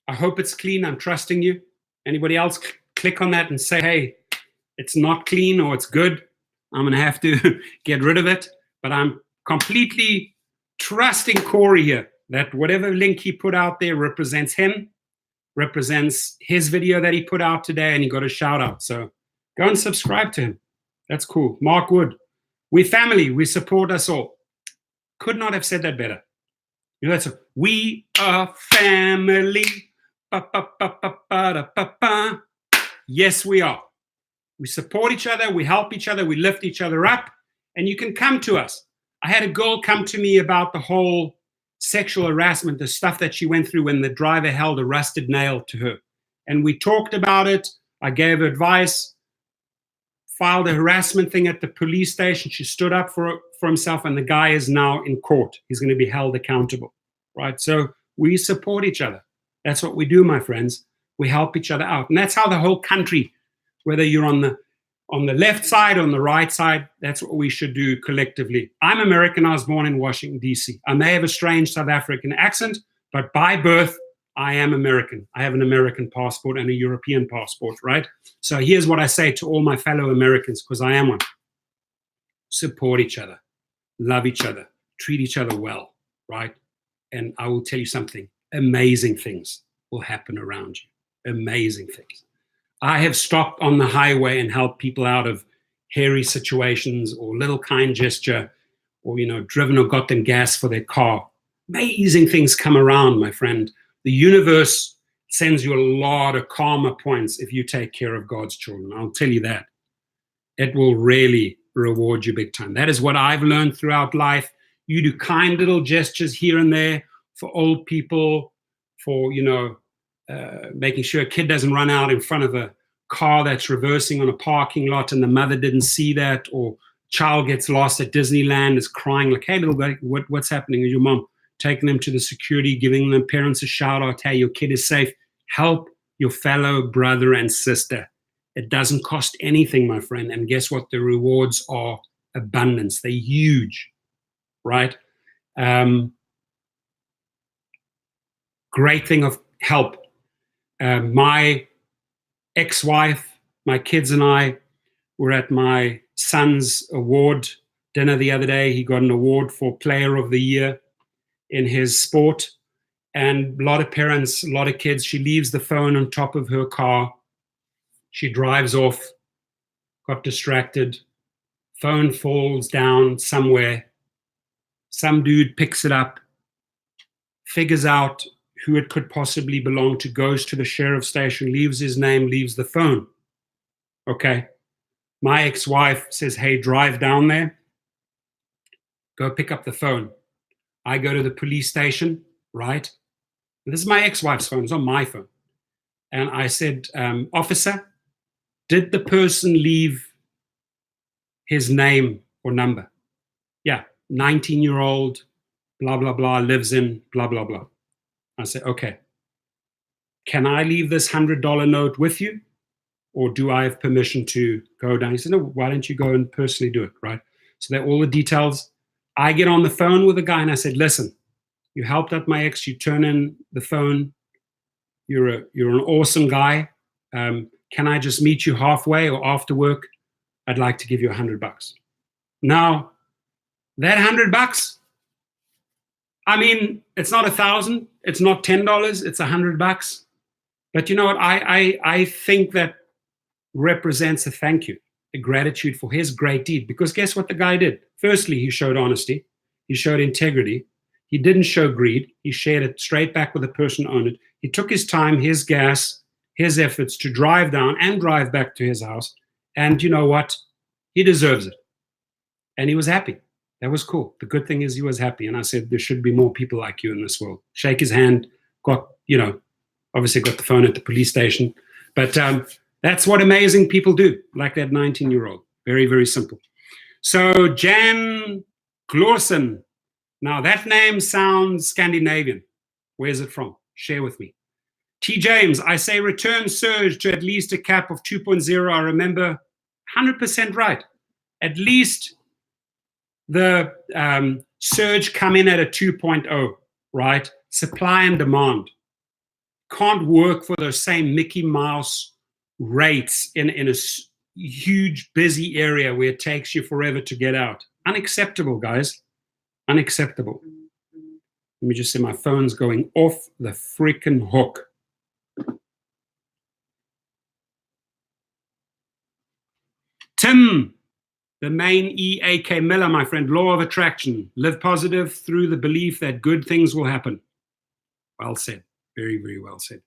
I hope it's clean. I'm trusting you. Anybody else click on that and say, hey, it's not clean or it's good. I'm going to have to get rid of it. But I'm completely trusting Corey here that whatever link he put out there represents him, represents his video that he put out today, and he got a shout out. So go and subscribe to him. That's cool. Mark Wood. We family. We support us all. Could not have said that better. You know, that's we are family. Ba, ba, ba, ba, ba, da, ba, ba. Yes, we are. We support each other. We help each other. We lift each other up. And you can come to us. I had a girl come to me about the whole sexual harassment, the stuff that she went through when the driver held a rusted nail to her. And we talked about it. I gave her advice, filed a harassment thing at the police station. She stood up for himself, and the guy is now in court. He's going to be held accountable, right? So we support each other. That's what we do, my friends. We help each other out. And that's how the whole country, whether you're on the left side, on the right side, that's what we should do collectively. I'm American. I was born in Washington, D.C. I may have a strange South African accent, but by birth, I am American. I have an American passport and a European passport, right? So here's what I say to all my fellow Americans, because I am one. Support each other. Love each other. Treat each other well, right? And I will tell you something. Amazing things will happen around you. Amazing things. I have stopped on the highway and helped people out of hairy situations or little kind gesture or, driven or got them gas for their car. Amazing things come around, my friend. The universe sends you a lot of karma points if you take care of God's children. I'll tell you that. It will really reward you big time. That is what I've learned throughout life. You do kind little gestures here and there for old people, for, making sure a kid doesn't run out in front of a car that's reversing on a parking lot and the mother didn't see that, or child gets lost at Disneyland, is crying like, hey, little guy, what's happening? Is your mom taking them to the security, giving the parents a shout out, hey, your kid is safe. Help your fellow brother and sister. It doesn't cost anything, my friend. And guess what? The rewards are abundance. They're huge, right? Great thing of help. My ex-wife, my kids and I were at my son's award dinner the other day. He got an award for Player of the Year in his sport. And a lot of parents, a lot of kids, she leaves the phone on top of her car. She drives off, got distracted. Phone falls down somewhere. Some dude picks it up, figures out who it could possibly belong to, goes to the sheriff's station, leaves his name, leaves the phone. Okay. My ex-wife says, hey, drive down there. Go pick up the phone. I go to the police station, right? This is my ex-wife's phone. It's not my phone. And I said, officer, Did the person leave his name or number? Yeah, 19-year-old, blah, blah, blah, lives in blah, blah, blah. I said, okay, can I leave this $100 note with you? Or do I have permission to go down? He said, no, why don't you go and personally do it, right? So they're all the details. I get on the phone with the guy and I said, listen, you helped out my ex, you turn in the phone, you're an awesome guy. Can I just meet you halfway or after work? I'd like to give you $100. Now, that $100, I mean, it's not 1,000, it's not $10, it's $100. But you know what? I think that represents a thank you, a gratitude for his great deed. Because guess what the guy did? Firstly, he showed honesty, he showed integrity, he didn't show greed, he shared it straight back with the person who owned it. He took his time, his gas, his efforts to drive down and drive back to his house. And you know what? He deserves it. And he was happy. That was cool. The good thing is he was happy. And I said, there should be more people like you in this world. Shake his hand, obviously got the phone at the police station. But that's what amazing people do, like that 19-year-old. Very, very simple. So Jan Glorsen. Now that name sounds Scandinavian. Where's it from? Share with me. T. James, I say return surge to at least a cap of 2.0. I remember 100% right. At least the surge come in at a 2.0, right? Supply and demand. Can't work for those same Mickey Mouse rates in a huge, busy area where it takes you forever to get out. Unacceptable, guys. Unacceptable. Let me just say my phone's going off the freaking hook. Tim, the main E.A.K. Miller, my friend, law of attraction. Live positive through the belief that good things will happen. Well said. Very, very well said.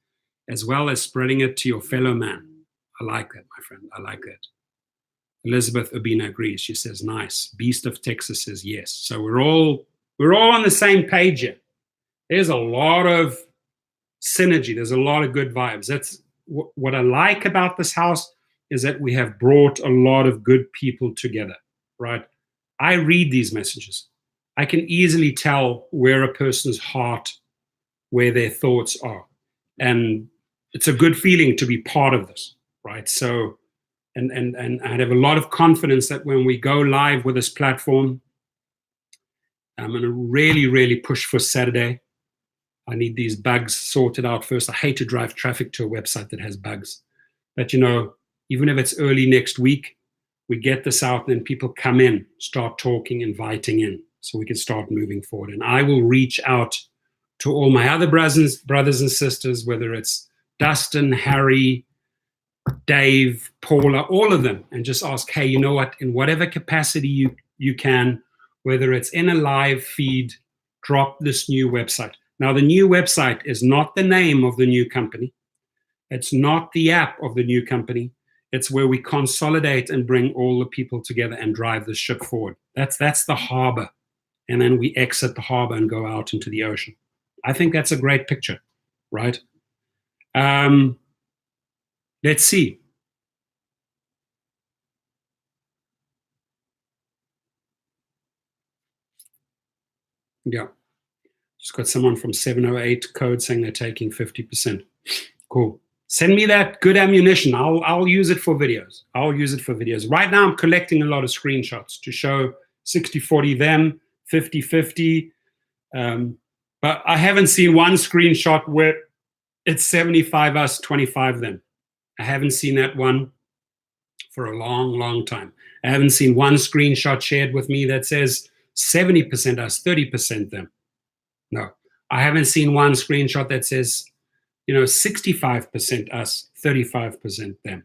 As well as spreading it to your fellow man. I like that, my friend. I like that. Elizabeth Urbina agrees. She says, nice. Beast of Texas says yes. So we're all on the same page here. There's a lot of synergy. There's a lot of good vibes. That's what I like about this house, is that we have brought a lot of good people together, right? I read these messages. I can easily tell where a person's heart, where their thoughts are. And it's a good feeling to be part of this, right? So, and I have a lot of confidence that when we go live with this platform, I'm going to really, really push for Saturday. I need these bugs sorted out first. I hate to drive traffic to a website that has bugs. But, even if it's early next week, we get this out and then people come in, start talking, inviting in, so we can start moving forward. And I will reach out to all my other brothers and sisters, whether it's Dustin, Harry, Dave, Paula, all of them, and just ask, hey, you know what, in whatever capacity you can, whether it's in a live feed, drop this new website. Now, the new website is not the name of the new company. It's not the app of the new company. It's where we consolidate and bring all the people together and drive the ship forward. That's the harbor. And then we exit the harbor and go out into the ocean. I think that's a great picture, right? Let's see. Yeah. Just got someone from 708 code saying they're taking 50%. Cool. Send me that good ammunition. I'll use it for videos. I'll use it for videos. Right now, I'm collecting a lot of screenshots to show 60-40 them, 50-50. But I haven't seen one screenshot where it's 75 us, 25 them. I haven't seen that one for a long, long time. I haven't seen one screenshot shared with me that says 70% us, 30% them. No. I haven't seen one screenshot that says 65% us, 35% them.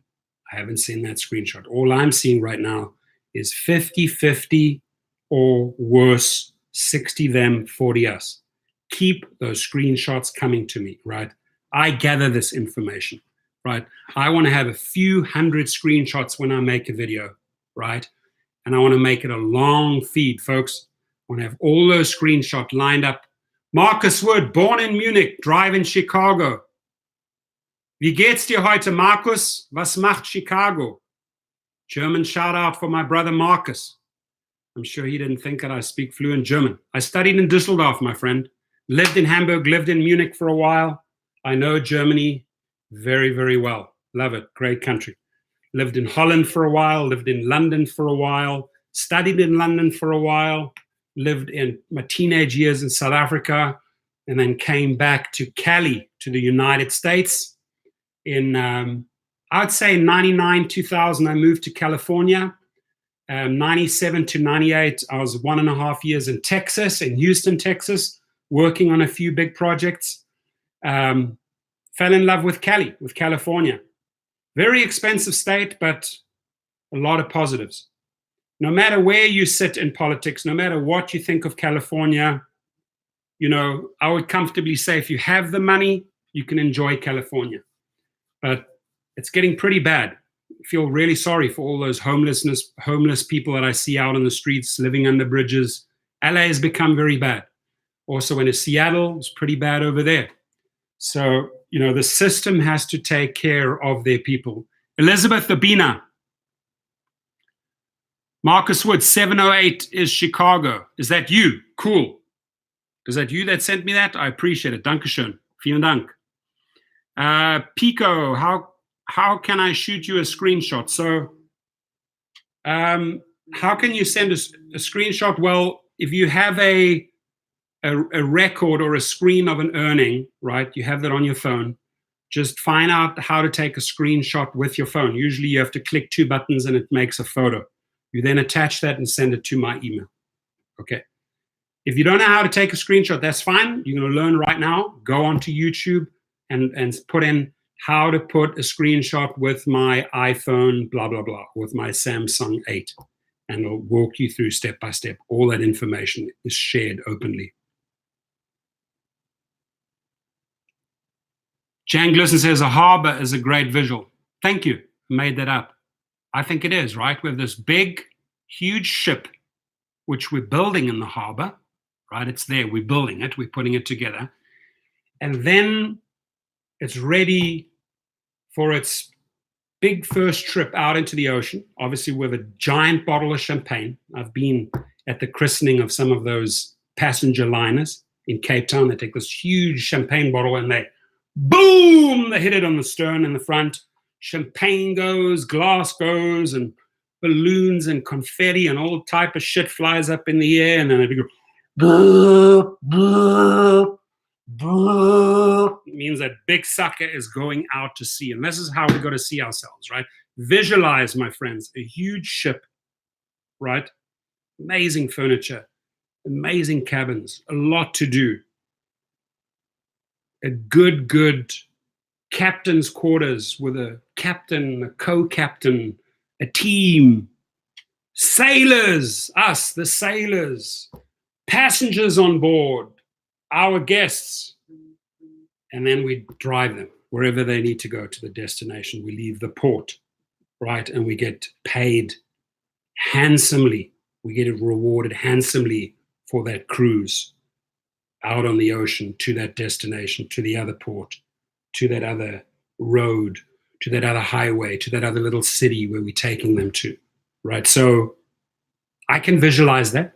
I haven't seen that screenshot. All I'm seeing right now is 50-50 or worse, 60 them, 40 us. Keep those screenshots coming to me, right? I gather this information, right? I want to have a few hundred screenshots when I make a video, right? And I want to make it a long feed, folks. I want to have all those screenshots lined up. Marcus Wood, born in Munich, drive in Chicago. Wie geht's dir heute, Markus? Was macht Chicago? German shout out for my brother Marcus. I'm sure he didn't think that I speak fluent German. I studied in Düsseldorf, my friend. Lived in Hamburg, lived in Munich for a while. I know Germany very, very well. Love it. Great country. Lived in Holland for a while, lived in London for a while, studied in London for a while, lived in my teenage years in South Africa, and then came back to Cali, to the United States. In, I would say 99, 2000, I moved to California. 97 to 98, I was 1.5 years in Texas, in Houston, Texas, working on a few big projects. Fell in love with Cali, with California. Very expensive state, but a lot of positives. No matter where you sit in politics, no matter what you think of California, you know, I would comfortably say if you have the money, you can enjoy California. But it's getting pretty bad. I feel really sorry for all those homeless people that I see out on the streets, living under bridges. LA has become very bad. Also in Seattle, it's pretty bad over there. So, you know, the system has to take care of their people. Elizabeth Abina. Marcus Wood, 708 is Chicago. Is that you? Cool. Is that you that sent me that? I appreciate it. Dankeschön. Vielen Dank. Pico, how can I shoot you a screenshot? So, how can you send a screenshot? Well, if you have a record or a screen of an earning, right? You have that on your phone. Just find out how to take a screenshot with your phone. Usually you have to click 2 buttons and it makes a photo. You then attach that and send it to my email. Okay. If you don't know how to take a screenshot, that's fine. You're going to learn right now. Go onto YouTube and put in how to put a screenshot with my iPhone, blah, blah, blah, with my Samsung 8. And it'll walk you through step by step. All that information is shared openly. Jan Glisson says a harbor is a great visual. Thank you. I made that up. I think it is, right? We have this big, huge ship, which we're building in the harbor, right? It's there. We're building it. We're putting it together. And then it's ready for its big first trip out into the ocean, obviously with a giant bottle of champagne. I've been at the christening of some of those passenger liners in Cape Town. They take this huge champagne bottle and they, boom, they hit it on the stern and the front. Champagne goes, glass goes, and balloons and confetti and all type of shit flies up in the air. And then it goes, brr, brr, brr. It means that big sucker is going out to sea. And this is how we got to see ourselves, right? Visualize, my friends, a huge ship, right? Amazing furniture, amazing cabins, a lot to do. A good captain's quarters with a captain, a co-captain, a team, sailors, us, the sailors, passengers on board, our guests, and then we drive them wherever they need to go to the destination. We leave the port, right? And we get paid handsomely. We get rewarded handsomely for that cruise out on the ocean to that destination, to the other port, to that other road, to that other highway, to that other little city where we're taking them to, right? So I can visualize that.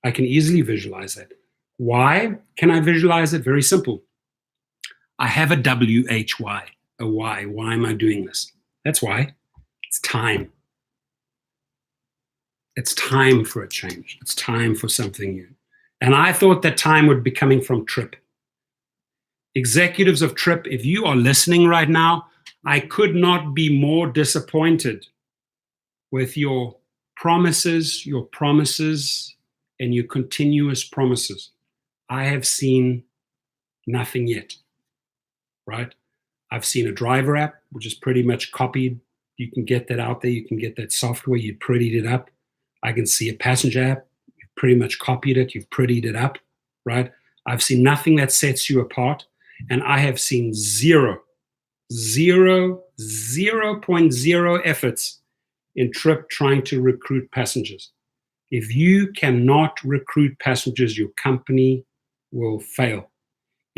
I can easily visualize that. Why can I visualize it? Very simple. I have a WHY, a why. Why am I doing this? That's why. It's time. It's time for a change. It's time for something new. And I thought that time would be coming from Trip. Executives of Trip, if you are listening right now, I could not be more disappointed with your promises, and your continuous promises. I have seen nothing yet, right? I've seen a driver app, which is pretty much copied. You can get that out there. You can get that software. You prettied it up. I can see a passenger app. You've pretty much copied it. You've prettied it up, right? I've seen nothing that sets you apart. And I have seen 0.0 efforts in Trip trying to recruit passengers. If you cannot recruit passengers, your company will fail.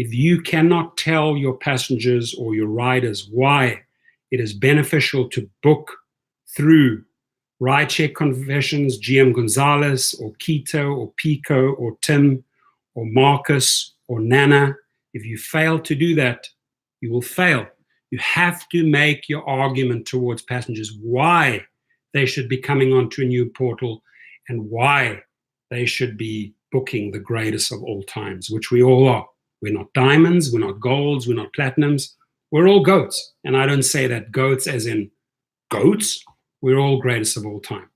If you cannot tell your passengers or your riders why it is beneficial to book through Rideshare Confessions, GM Gonzalez, or Keto, or Pico, or Tim, or Marcus, or Nana, if you fail to do that, you will fail. You have to make your argument towards passengers why they should be coming onto a new portal and why they should be booking the greatest of all times, which we all are. We're not diamonds, we're not golds, we're not platinums, we're all goats. And I don't say that goats as in goats, we're all greatest of all time.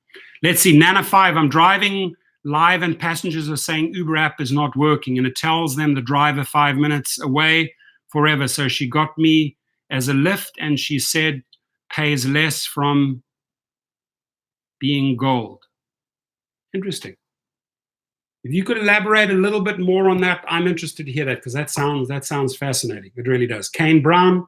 Let's see, Nana 5, I'm driving live and passengers are saying Uber app is not working and it tells them the driver 5 minutes away forever. So she got me as a Lyft and she said pays less from being gold. Interesting. If you could elaborate a little bit more on that, I'm interested to hear that because that sounds fascinating. It really does. Kane Brown,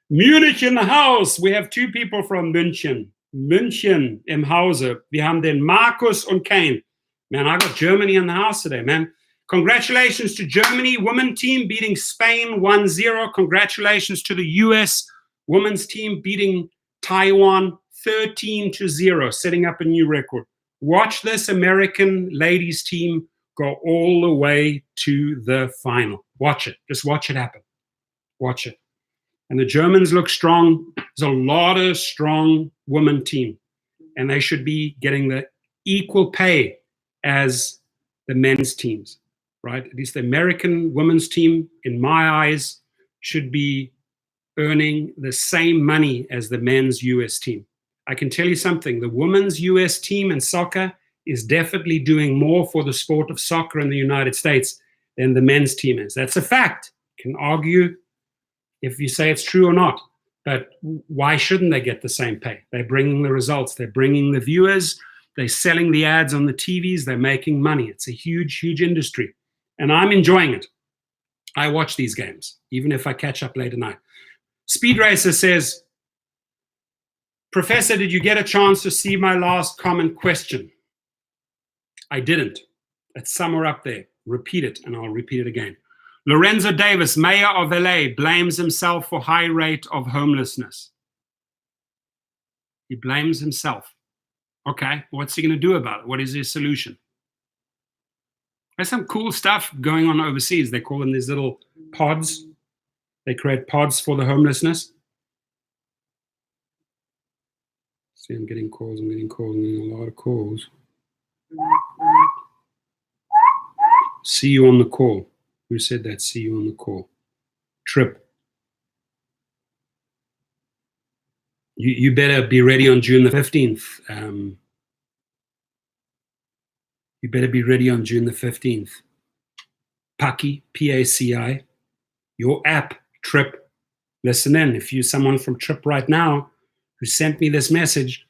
Munich in the house. We have two people from München. München im Hause. Wir haben den Markus und Kane. Man, I got Germany in the house today, man. Congratulations to Germany women's team beating Spain 1-0. Congratulations to the US women's team beating Taiwan 13-0, setting up a new record. Watch this American ladies team go all the way to the final. Watch it. Just watch it happen. Watch it. And the Germans look strong. There's a lot of strong women team. And they should be getting the equal pay as the men's teams, right? At least the American women's team, in my eyes, should be earning the same money as the men's US team. I can tell you something, the women's US team in soccer is definitely doing more for the sport of soccer in the United States than the men's team is. That's a fact. You can argue if you say it's true or not, but why shouldn't they get the same pay? They're bringing the results, they're bringing the viewers, they're selling the ads on the TVs, they're making money. It's a huge, huge industry, and I'm enjoying it. I watch these games, even if I catch up late at night. Speed Racer says, Professor, did you get a chance to see my last comment question? I didn't. It's somewhere up there. Repeat it, and I'll repeat it again. Lorenzo Davis, mayor of LA, blames himself for high rate of homelessness. He blames himself. Okay, what's he going to do about it? What is his solution? There's some cool stuff going on overseas. They call them these little pods. They create pods for the homelessness. See, I'm getting calls, I'm getting a lot of calls. See you on the call. Who said that? See you on the call. Trip. You better be ready on June the 15th. You better be ready on June the 15th. Paki, P-A-C-I. Your app, Trip. Listen in. If you're someone from Trip right now who sent me this message,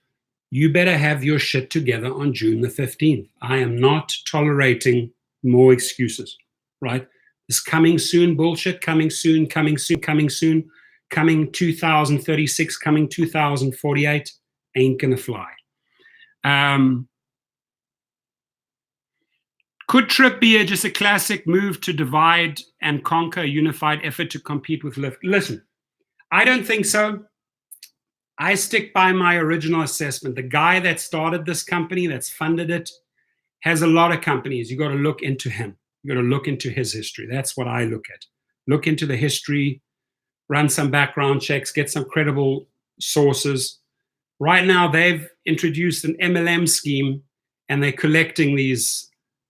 you better have your shit together on June the 15th. I am not tolerating more excuses, right? This coming soon bullshit, coming soon, coming soon, coming soon, coming 2036, coming 2048, ain't gonna fly. Could Trip be just a classic move to divide and conquer, a unified effort to compete with Lyft? Listen, I don't think so. I stick by my original assessment. The guy that started this company, that's funded it, has a lot of companies. You got to look into him. You got to look into his history. That's what I look at. Look into the history, run some background checks, get some credible sources. Right now, they've introduced an MLM scheme, and they're collecting these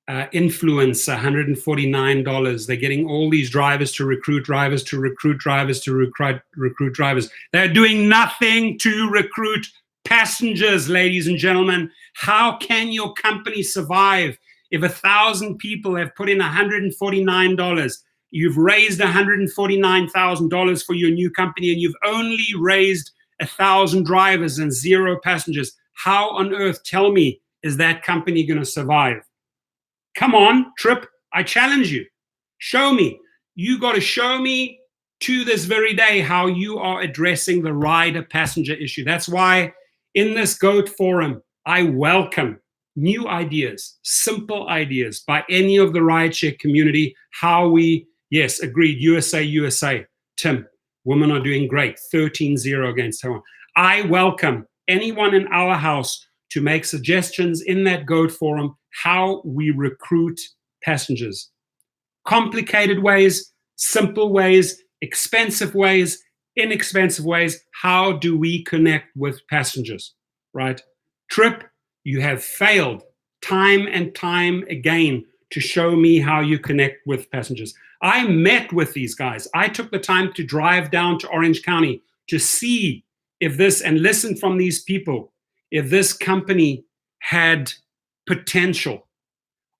influencer, $149. They're getting all these drivers to recruit drivers to recruit drivers to recruit drivers. They're doing nothing to recruit passengers, ladies and gentlemen. How can your company survive if 1,000 people have put in $149? You've raised $149,000 for your new company, and you've only raised 1,000 drivers and 0 passengers. How on earth, tell me, is that company going to survive? Come on, Trip, I challenge you. Show me. You got to show me to this very day how you are addressing the rider-passenger issue. That's why in this GOAT forum, I welcome new ideas, simple ideas by any of the rideshare community, how we Yes, agreed. USA, USA. Tim, women are doing great. 13-0 against Taiwan. I welcome anyone in our house to make suggestions in that GOAT forum how we recruit passengers. Complicated ways, simple ways, expensive ways, inexpensive ways. How do we connect with passengers, right? Trip, you have failed time and time again to show me how you connect with passengers. I met with these guys. I took the time to drive down to Orange County to see if this, and listen from these people, if this company had potential.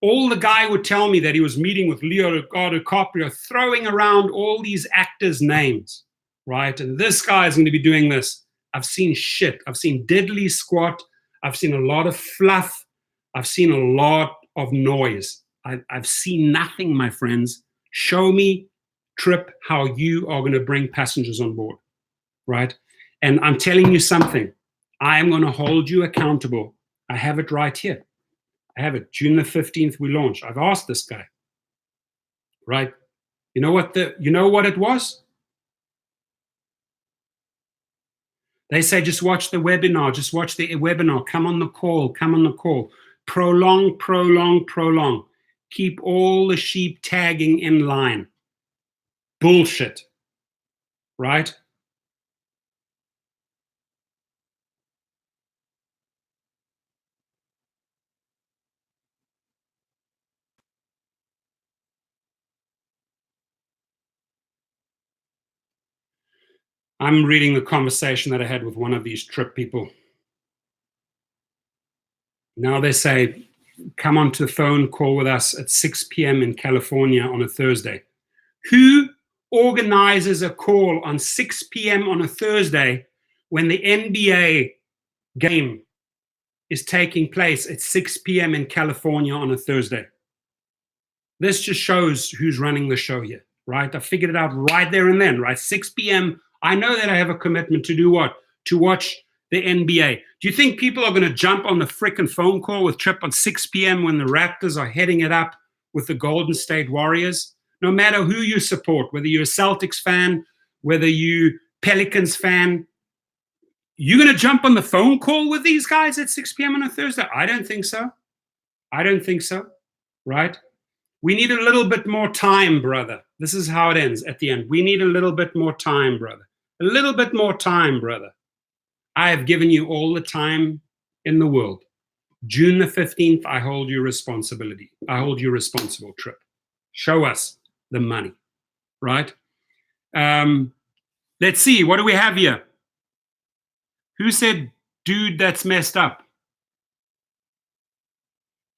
All the guy would tell me that he was meeting with Leonardo DiCaprio, throwing around all these actors' names, right? And this guy is going to be doing this. I've seen shit. I've seen diddly squat. I've seen a lot of fluff. I've seen a lot of noise. I've seen nothing, my friends. Show me, Trip, how you are going to bring passengers on board, right? And I'm telling you something. I am going to hold you accountable. I have it right here. I have it. June the 15th, we launch. I've asked this guy, right? You know what it was? They say, just watch the webinar. Just watch the webinar. Come on the call. Come on the call. Prolong, prolong, prolong. Keep all the sheep tagging in line. Bullshit, right? I'm reading the conversation that I had with one of these Trip people. Now they say, come on to the phone call with us at 6 p.m. in California on a Thursday. Who organizes a call on 6 p.m. on a Thursday when the NBA game is taking place at 6 p.m. in California on a Thursday? This just shows who's running the show here, right? I figured it out right there and then, right? 6 p.m. I know that I have a commitment to do what? To watch the NBA. Do you think people are going to jump on the frickin' phone call with Trip on 6 p.m. when the Raptors are heading it up with the Golden State Warriors? No matter who you support, whether you're a Celtics fan, whether you Pelicans fan, you're going to jump on the phone call with these guys at 6 p.m. on a Thursday? I don't think so. I don't think so, right? We need a little bit more time, brother. This is how it ends at the end. We need a little bit more time, brother. A little bit more time, brother. I have given you all the time in the world. June the 15th, I hold you responsibility. I hold you responsible, Trip. Show us the money, right? Let's see. What do we have here? Who said, dude, that's messed up?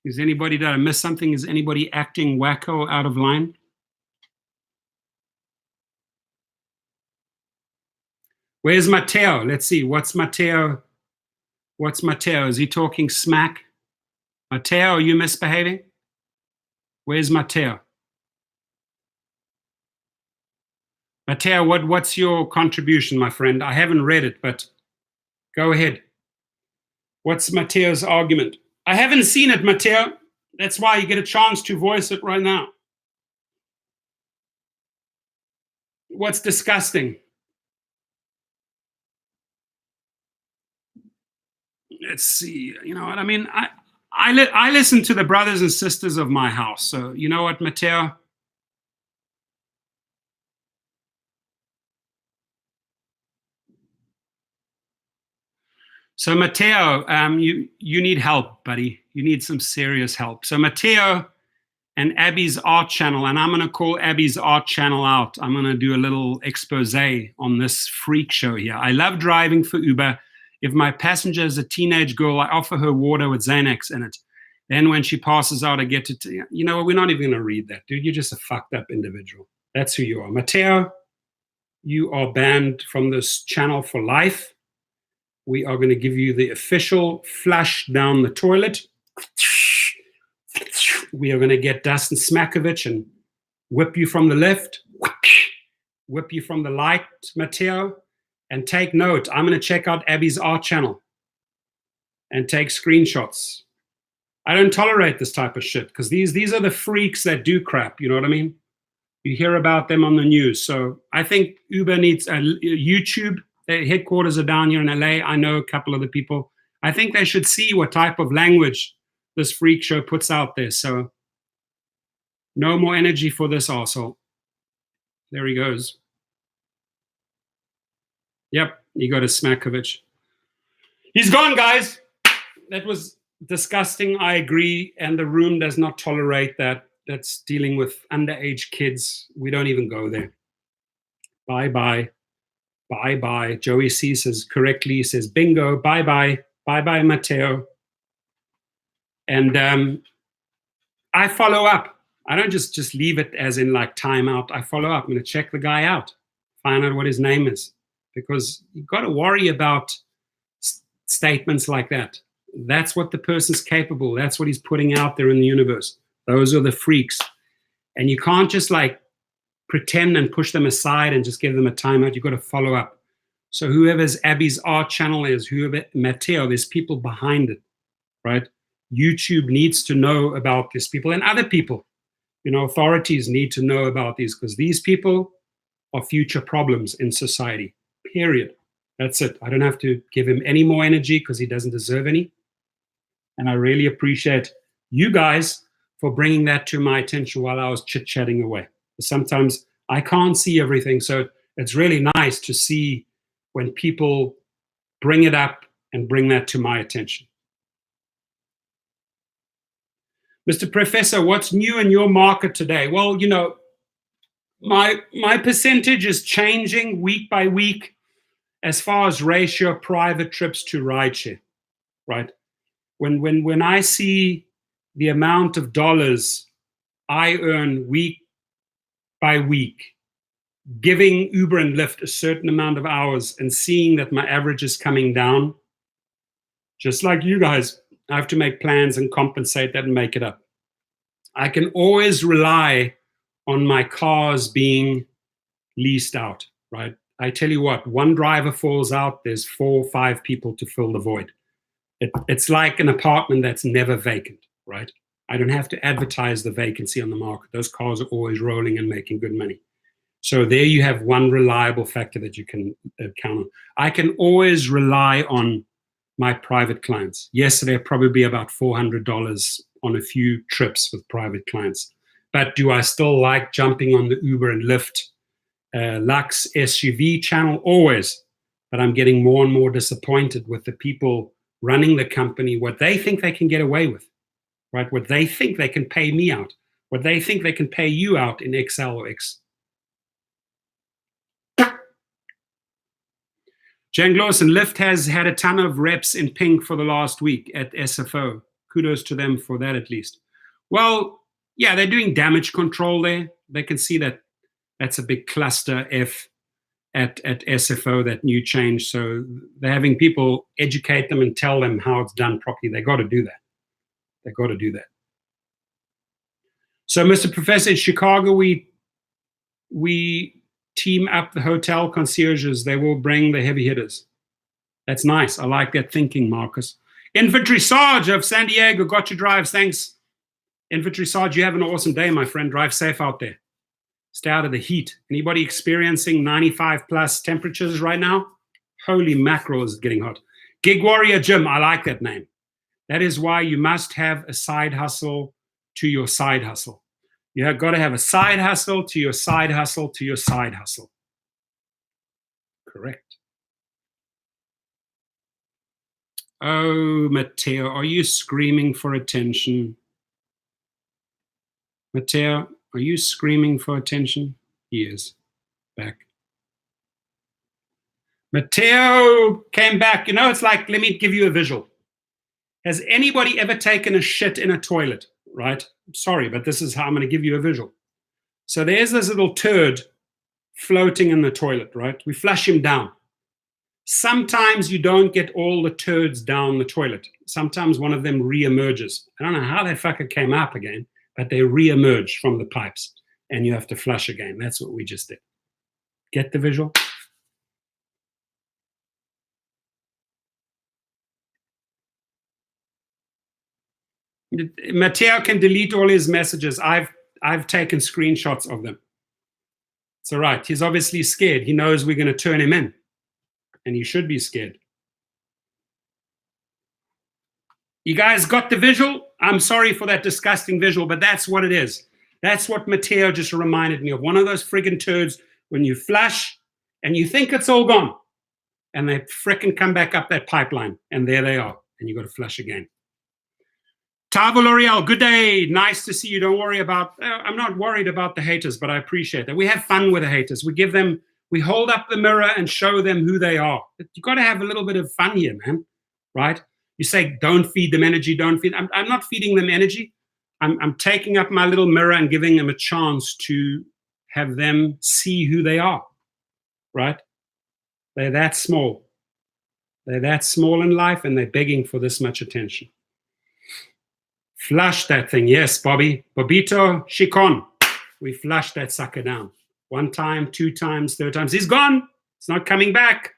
Is anybody, did I miss something? Is anybody acting wacko out of line? Where's Matteo? Let's see. What's Matteo? What's Matteo? Is he talking smack? Matteo, are you misbehaving? Where's Matteo? Matteo, what's your contribution, my friend? I haven't read it, but go ahead. What's Matteo's argument? I haven't seen it, Matteo. That's why you get a chance to voice it right now. What's disgusting? Let's see. You know what I mean? I listen to the brothers and sisters of my house. So you know what, Matteo? So Matteo, you need help, buddy. You need some serious help. So Matteo and Abby's art channel, and I'm going to call Abby's art channel out. I'm going to do a little expose on this freak show here. I love driving for Uber. If my passenger is a teenage girl, I offer her water with Xanax in it. Then when she passes out, I get to, you know, we're not even going to read that, dude. You're just a fucked up individual. That's who you are. Matteo, you are banned from this channel for life. We are going to give you the official flush down the toilet. We are going to get Dustin Smakovich and whip you from the left, whip you from the right, Matteo. And take note, I'm going to check out Abby's art channel and take screenshots. I don't tolerate this type of shit because these are the freaks that do crap, you know what I mean? You hear about them on the news. So I think Uber needs YouTube. Their headquarters are down here in LA. I know a couple of the people. I think they should see what type of language this freak show puts out there. So no more energy for this arsehole. There he goes. Yep, you got a Smakovich. He's gone, guys. That was disgusting. I agree. And the room does not tolerate that. That's dealing with underage kids. We don't even go there. Bye-bye. Bye-bye. Joey C says correctly. He says bingo. Bye-bye. Bye-bye, Matteo. And I follow up. I don't just leave it as in like timeout. I follow up. I'm going to check the guy out, find out what his name is, because you've got to worry about statements like that. That's what the person's capable. That's what he's putting out there in the universe. Those are the freaks. And you can't just like pretend and push them aside and just give them a timeout. You've got to follow up. So whoever's Abby's art channel is, whoever Matteo, there's people behind it, right? YouTube needs to know about these people and other people. You know, authorities need to know about these because these people are future problems in society, period. That's it. I don't have to give him any more energy because he doesn't deserve any. And I really appreciate you guys for bringing that to my attention while I was chit-chatting away. Sometimes I can't see everything, so it's really nice to see when people bring it up and bring that to my attention. Mr. Professor, what's new in your market today? Well, you know, my percentage is changing week by week as far as ratio of private trips to rideshare, right? When I see the amount of dollars I earn week by week, giving Uber and Lyft a certain amount of hours and seeing that my average is coming down, just like you guys, I have to make plans and compensate that and make it up. I can always rely on my cars being leased out, right? I tell you what, one driver falls out, there's 4 or 5 people to fill the void. It's like an apartment that's never vacant, right? I don't have to advertise the vacancy on the market. Those cars are always rolling and making good money. So there you have one reliable factor that you can count on. I can always rely on my private clients. Yesterday, probably about $400 on a few trips with private clients. But do I still like jumping on the Uber and Lyft Lux SUV channel? Always. But I'm getting more and more disappointed with the people running the company, what they think they can get away with, right? What they think they can pay me out, what they think they can pay you out in XL or X. Jen Glawson, Lyft has had a ton of reps in pink for the last week at SFO. Kudos to them for that, at least. Well, yeah, they're doing damage control there. They can see that that's a big cluster F at SFO, that new change. So they're having people educate them and tell them how it's done properly. They got to do that. They got to do that. So, Mr. Professor, in Chicago, we team up the hotel concierges. They will bring the heavy hitters. That's nice. I like that thinking, Marcus. Infantry Sarge of San Diego, got your drives. Thanks. Infantry Sarge, you have an awesome day, my friend. Drive safe out there. Stay out of the heat. Anybody experiencing 95 plus temperatures right now? Holy mackerel, is getting hot. Gig Warrior Jim, I like that name. That is why you must have a side hustle to your side hustle. You have got to have a side hustle to your side hustle to your side hustle. Correct. Oh, Matteo, are you screaming for attention? Matteo, are you screaming for attention? He is back. Matteo came back. You know, it's like, let me give you a visual. Has anybody ever taken a shit in a toilet, right? Sorry, but this is how I'm going to give you a visual. So there's this little turd floating in the toilet, right? We flush him down. Sometimes you don't get all the turds down the toilet. Sometimes one of them re-emerges. I don't know how that fucker came up again, but they re-emerge from the pipes and you have to flush again. That's what we just did. Get the visual? Matteo can delete all his messages. I've taken screenshots of them. It's all right. He's obviously scared. He knows we're going to turn him in, and he should be scared. You guys got the visual? I'm sorry for that disgusting visual, but that's what it is. That's what Matteo just reminded me of. One of those friggin' turds when you flush and you think it's all gone, and they frickin' come back up that pipeline, and there they are, and you got to flush again. Tavo L'Oreal, good day. Nice to see you. Don't worry about, I'm not worried about the haters, but I appreciate that. We have fun with the haters. We hold up the mirror and show them who they are. You got to have a little bit of fun here, man, right? You say, don't feed them energy, don't feed. I'm not feeding them energy. I'm taking up my little mirror and giving them a chance to have them see who they are, right? They're that small. They're that small in life, and they're begging for this much attention. Flush that thing. Yes, Bobby. Bobito, Shikon. We flushed that sucker down. 1 time, 2 times, 3 times. He's gone. It's not coming back.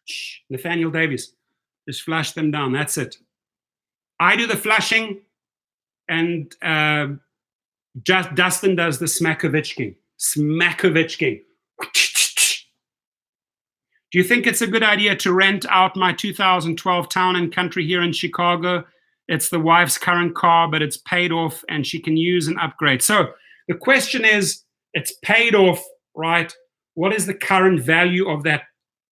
Shh. Nathaniel Davies. Just flush them down. That's it. I do the flushing, and Dustin does the Smakovich Smakovich. Do you think it's a good idea to rent out my 2012 Town and Country here in Chicago? It's the wife's current car, but it's paid off and she can use an upgrade. So the question is, it's paid off, right? What is the current value of that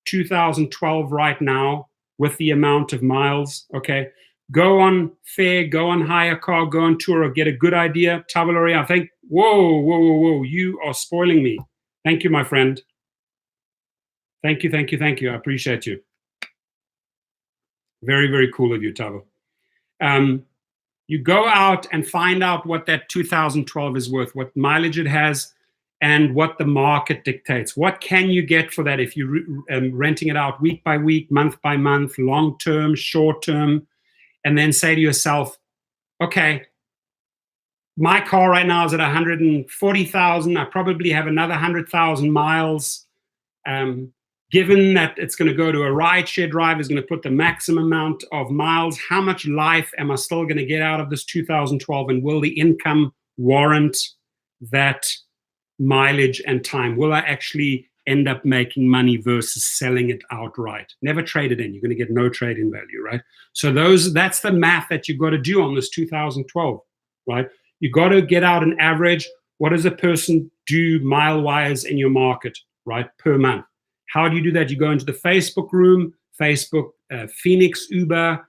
2012 right now with the amount of miles? Okay. Go on Fair, go on Hire Car, go on Turo, get a good idea. Tavalori, I think, whoa, you are spoiling me. Thank you, my friend. Thank you. I appreciate you. Very, very cool of you, Tavo. You go out and find out what that 2012 is worth, what mileage it has, and what the market dictates. What can you get for that if you're renting it out week by week, month by month, long term, short term, and then say to yourself, okay, my car right now is at 140,000. I probably have another 100,000 miles. Given that it's going to go to a rideshare driver, is going to put the maximum amount of miles, how much life am I still going to get out of this 2012? And will the income warrant that mileage and time? Will I actually end up making money versus selling it outright? Never trade it in. You're going to get no trade-in value, right? So that's the math that you've got to do on this 2012, right? You got to get out an average. What does a person do mile-wise in your market, right, per month? How do you do that? You go into the Facebook room, Facebook, Phoenix, Uber,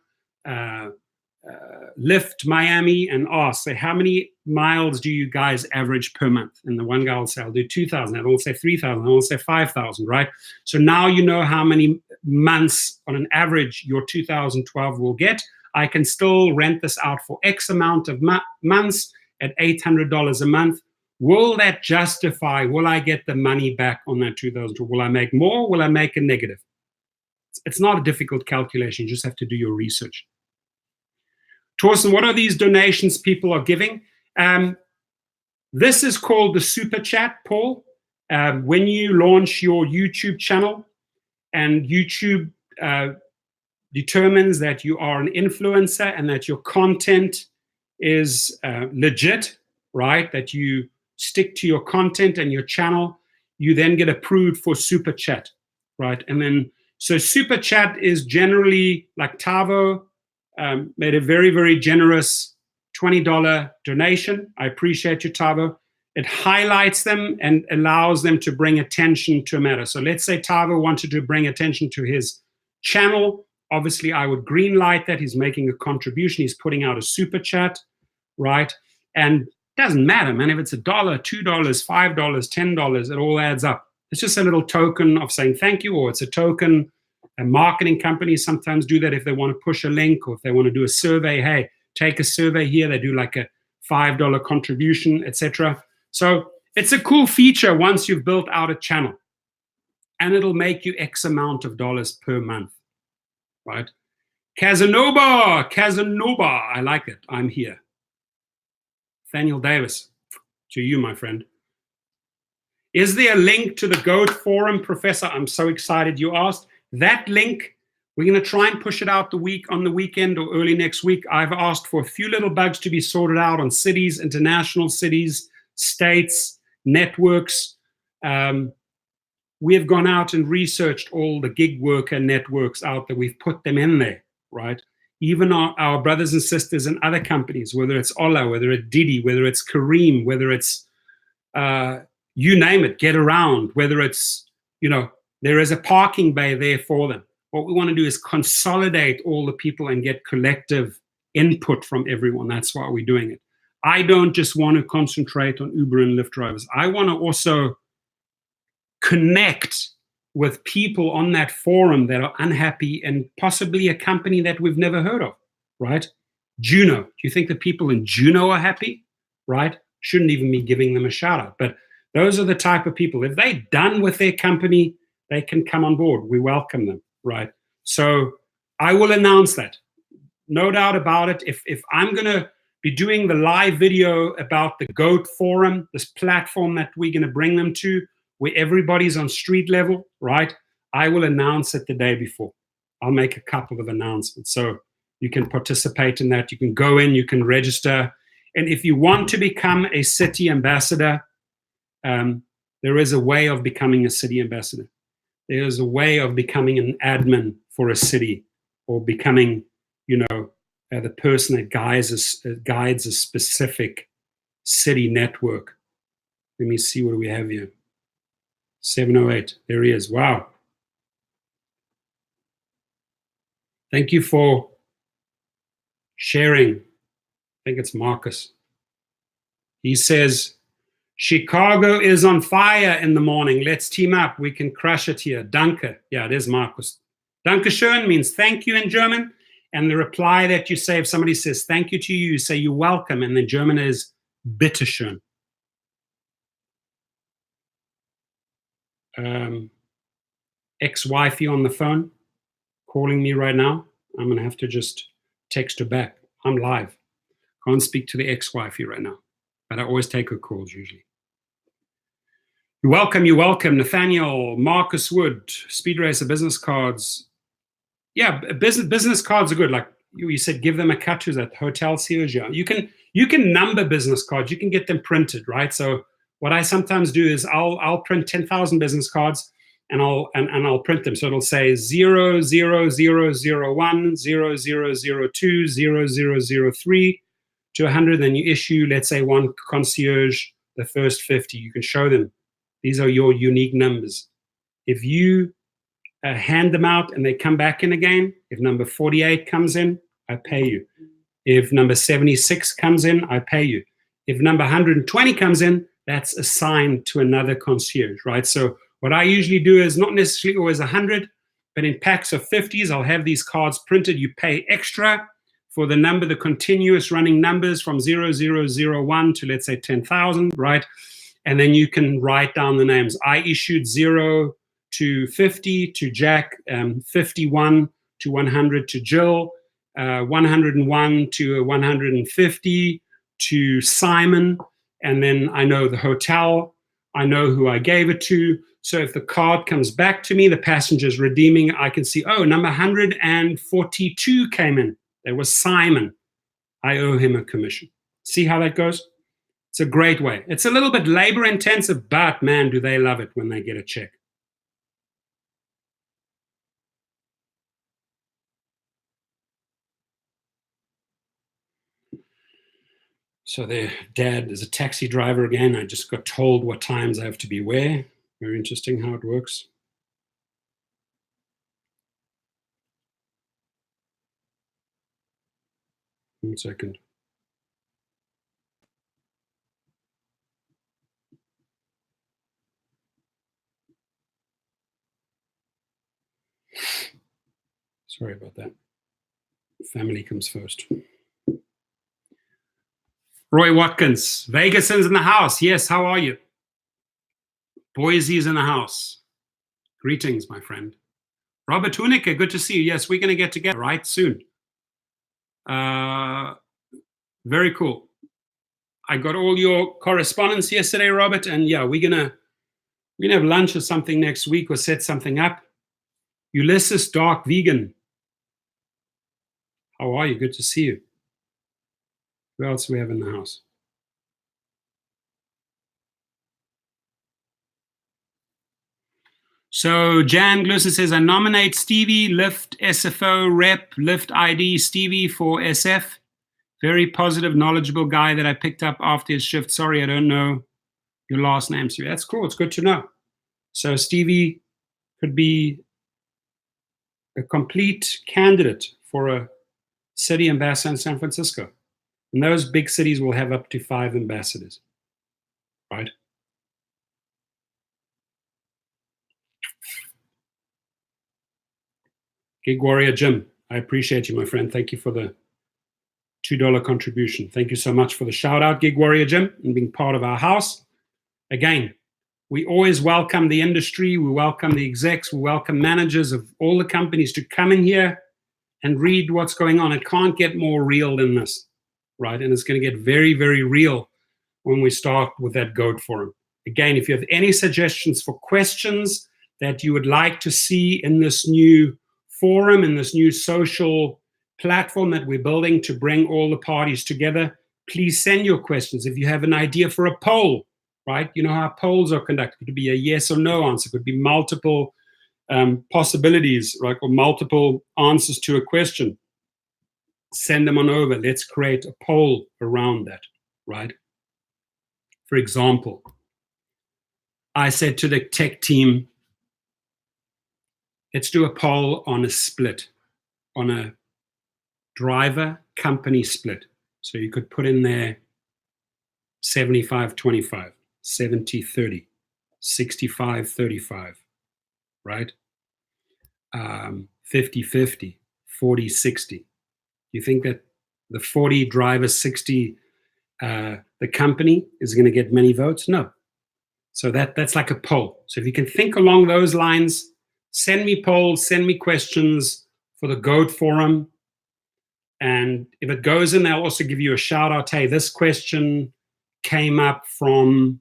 Lyft, Miami, and ask, say, how many miles do you guys average per month? And the one guy will say, I'll do 2,000. I will say 3,000. I will say 5,000, right? So now you know how many months on an average your 2012 will get. I can still rent this out for X amount of months at $800 a month. Will that justify, will I get the money back on that 2012? Will I make more? Will I make a negative? It's not a difficult calculation. You just have to do your research. Torsten, what are these donations people are giving? This is called the Super Chat, Paul. When you launch your YouTube channel and YouTube determines that you are an influencer and that your content is legit, right? That you stick to your content and your channel, you then get approved for Super Chat, right? And then, so Super Chat is generally like Tavo made a very, very generous $20 donation. I appreciate you, Tavo. It highlights them and allows them to bring attention to a matter. So let's say Tavo wanted to bring attention to his channel. Obviously, I would green light that. He's making a contribution. He's putting out a Super Chat, right? And doesn't matter, man. If it's $1, $2, $5, $10, it all adds up. It's just a little token of saying thank you, or it's a token. And marketing companies sometimes do that if they want to push a link or if they want to do a survey. Hey, take a survey here. They do like a $5 contribution, etc. So it's a cool feature once you've built out a channel, and it'll make you X amount of dollars per month, right? Casanova, I like it. I'm here. Nathaniel Davis, to you, my friend. Is there a link to the GOAT forum, Professor? I'm so excited you asked. That link, we're going to try and push it out on the weekend or early next week. I've asked for a few little bugs to be sorted out on cities, international cities, states, networks. We have gone out and researched all the gig worker networks out there. We've put them in there, right? Even our brothers and sisters in other companies, whether it's Ola, whether it's Didi, whether it's Kareem, whether it's you name it, Get Around, whether it's, there is a parking bay there for them. What we want to do is consolidate all the people and get collective input from everyone. That's why we're doing it. I don't just want to concentrate on Uber and Lyft drivers. I want to also connect with people on that forum that are unhappy and possibly a company that we've never heard of, right? Juno. Do you think the people in Juno are happy, right? Shouldn't even be giving them a shout out. But those are the type of people. If they're done with their company, they can come on board. We welcome them, right? So I will announce that. No doubt about it. If I'm going to be doing the live video about the GOAT forum, this platform that we're going to bring them to, where everybody's on street level, right? I will announce it the day before. I'll make a couple of announcements. So you can participate in that. You can go in, you can register. And if you want to become a city ambassador, there is a way of becoming a city ambassador. There is a way of becoming an admin for a city, or becoming, the person that guides a specific city network. Let me see what we have here. 708. There he is. Wow. Thank you for sharing. I think it's Marcus. He says, Chicago is on fire in the morning. Let's team up. We can crush it here. Danke. Yeah, it is Marcus. Dankeschön means thank you in German. And the reply that you say, if somebody says thank you to you, you say you're welcome. And the German is bitteschön. Ex-wifey on the phone calling me right now. I'm going to have to just text her back. I'm live. Can't speak to the ex-wifey right now, but I always take her calls usually. You're welcome. You're welcome. Nathaniel, Marcus Wood, Speed Racer business cards. Yeah, business cards are good. Like you said, give them a cut to that hotel series. Yeah, you can number business cards. You can get them printed, right? So what I sometimes do is I'll print 10,000 business cards, and I'll print them. So it'll say 00001, 0002, 0003 to 100. Then you issue, let's say, one concierge, the first 50. You can show them. These are your unique numbers. If you hand them out and they come back in again, if number 48 comes in, I pay you. If number 76 comes in, I pay you. If number 120 comes in, that's assigned to another concierge, right? So what I usually do is not necessarily always 100, but in packs of 50s, I'll have these cards printed. You pay extra for the number, the continuous running numbers from 0001 to, let's say, 10,000, right? And then you can write down the names. I issued 0 to 50 to Jack, 51 to 100 to Jill, 101 to 150 to Simon. And then I know the hotel, I know who I gave it to. So if the card comes back to me, the passenger's redeeming, I can see, oh, number 142 came in. There was Simon. I owe him a commission. See how that goes? It's a great way. It's a little bit labor intensive, but man, do they love it when they get a check. So their dad is a taxi driver again. I just got told what times I have to be where. Very interesting how it works. One second. Sorry about that. Family comes first. Roy Watkins, Vegas is in the house. Yes, how are you? Boise's in the house. Greetings, my friend. Robert Hunicke, good to see you. Yes, we're going to get together right soon. Very cool. I got all your correspondence yesterday, Robert, and yeah, we're gonna have lunch or something next week, or set something up. Ulysses Dark Vegan, how are you? Good to see you. Who else do we have in the house? So Jan Glusser says, I nominate Stevie, Lyft SFO rep, Lyft ID, Stevie for SF. Very positive, knowledgeable guy that I picked up after his shift. Sorry, I don't know your last name. So that's cool. It's good to know. So Stevie could be a complete candidate for a city ambassador in San Francisco. And those big cities will have up to 5 ambassadors, right? Gig Warrior Jim, I appreciate you, my friend. Thank you for the $2 contribution. Thank you so much for the shout out, Gig Warrior Jim, and being part of our house. Again, we always welcome the industry. We welcome the execs. We welcome managers of all the companies to come in here and read what's going on. It can't get more real than this, right? And it's going to get very, very real when we start with that GOAT forum. Again, if you have any suggestions for questions that you would like to see in this new forum, in this new social platform that we're building to bring all the parties together, please send your questions. If you have an idea for a poll, right? You know how polls are conducted. It could be a yes or no answer. It could be multiple possibilities, right? Or multiple answers to a question. Send them on over. Let's create a poll around that, right? For example, I said to the tech team, let's do a poll on a split, on a driver company split. So you could put in there 75-25, 70-30, 65-35, right? 50-50, 40-60. You think that the 40 driver, 60 the company is going to get many votes? No. So that's like a poll. So if you can think along those lines, send me polls, send me questions for the GOAT forum. And if it goes in, they'll also give you a shout out. Hey, this question came up from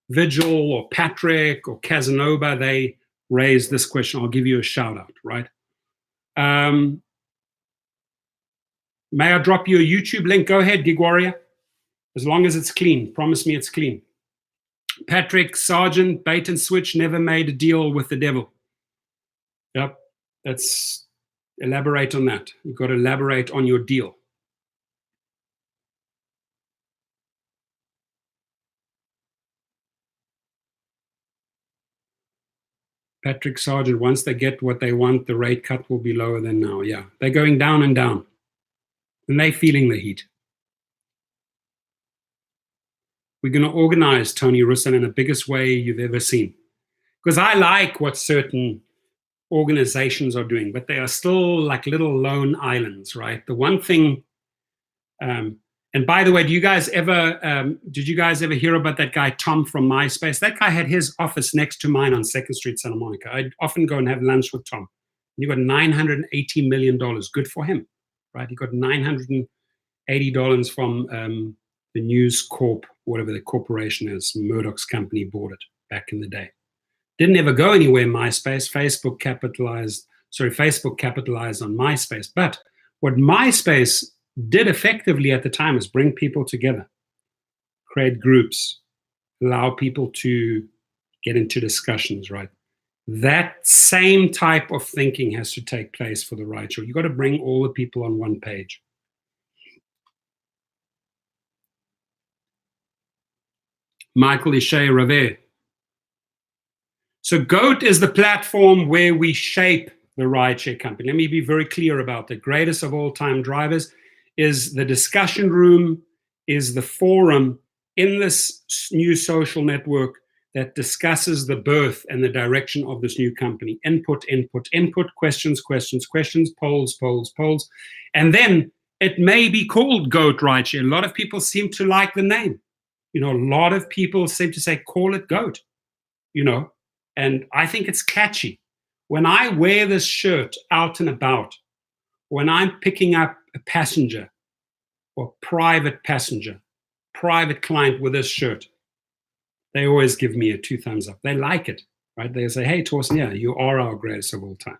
Vigil or Patrick or Casanova. They raised this question. I'll give you a shout out, right? May I drop you a YouTube link? Go ahead, Gig Warrior. As long as it's clean. Promise me it's clean. Patrick Sargent, bait and switch, never made a deal with the devil. Yep, that's, elaborate on that. You've got to elaborate on your deal. Patrick Sargent, once they get what they want, the rate cut will be lower than now. Yeah, they're going down and down. And they're feeling the heat. We're going to organize Tony Russell in the biggest way you've ever seen. Because I like what certain organizations are doing, but they are still like little lone islands, right? The one thing, and by the way, did you guys ever hear about that guy, Tom from MySpace? That guy had his office next to mine on 2nd Street, Santa Monica. I'd often go and have lunch with Tom. He got $980 million. Good for him, right? He got $980 from the News Corp, whatever the corporation is. Murdoch's company bought it back in the day. Didn't ever go anywhere, MySpace. Facebook capitalized on MySpace. But what MySpace did effectively at the time is bring people together, create groups, allow people to get into discussions, right? That same type of thinking has to take place for the right show. You've got to bring all the people on one page. Michael Ishay Rave. So GOAT is the platform where we shape the rideshare company. Let me be very clear about the greatest of all time drivers is the discussion room, is the forum in this new social network that discusses the birth and the direction of this new company. Input, input, input, questions, questions, questions, polls, polls, polls. And then it may be called GOAT Rideshare. A lot of people seem to like the name. You know, a lot of people seem to say, call it GOAT, you know, and I think it's catchy. When I wear this shirt out and about, when I'm picking up a passenger or private passenger, private client with this shirt, they always give me a 2 thumbs up. They like it, right? They say, hey, Torsten, yeah, you are our greatest of all time,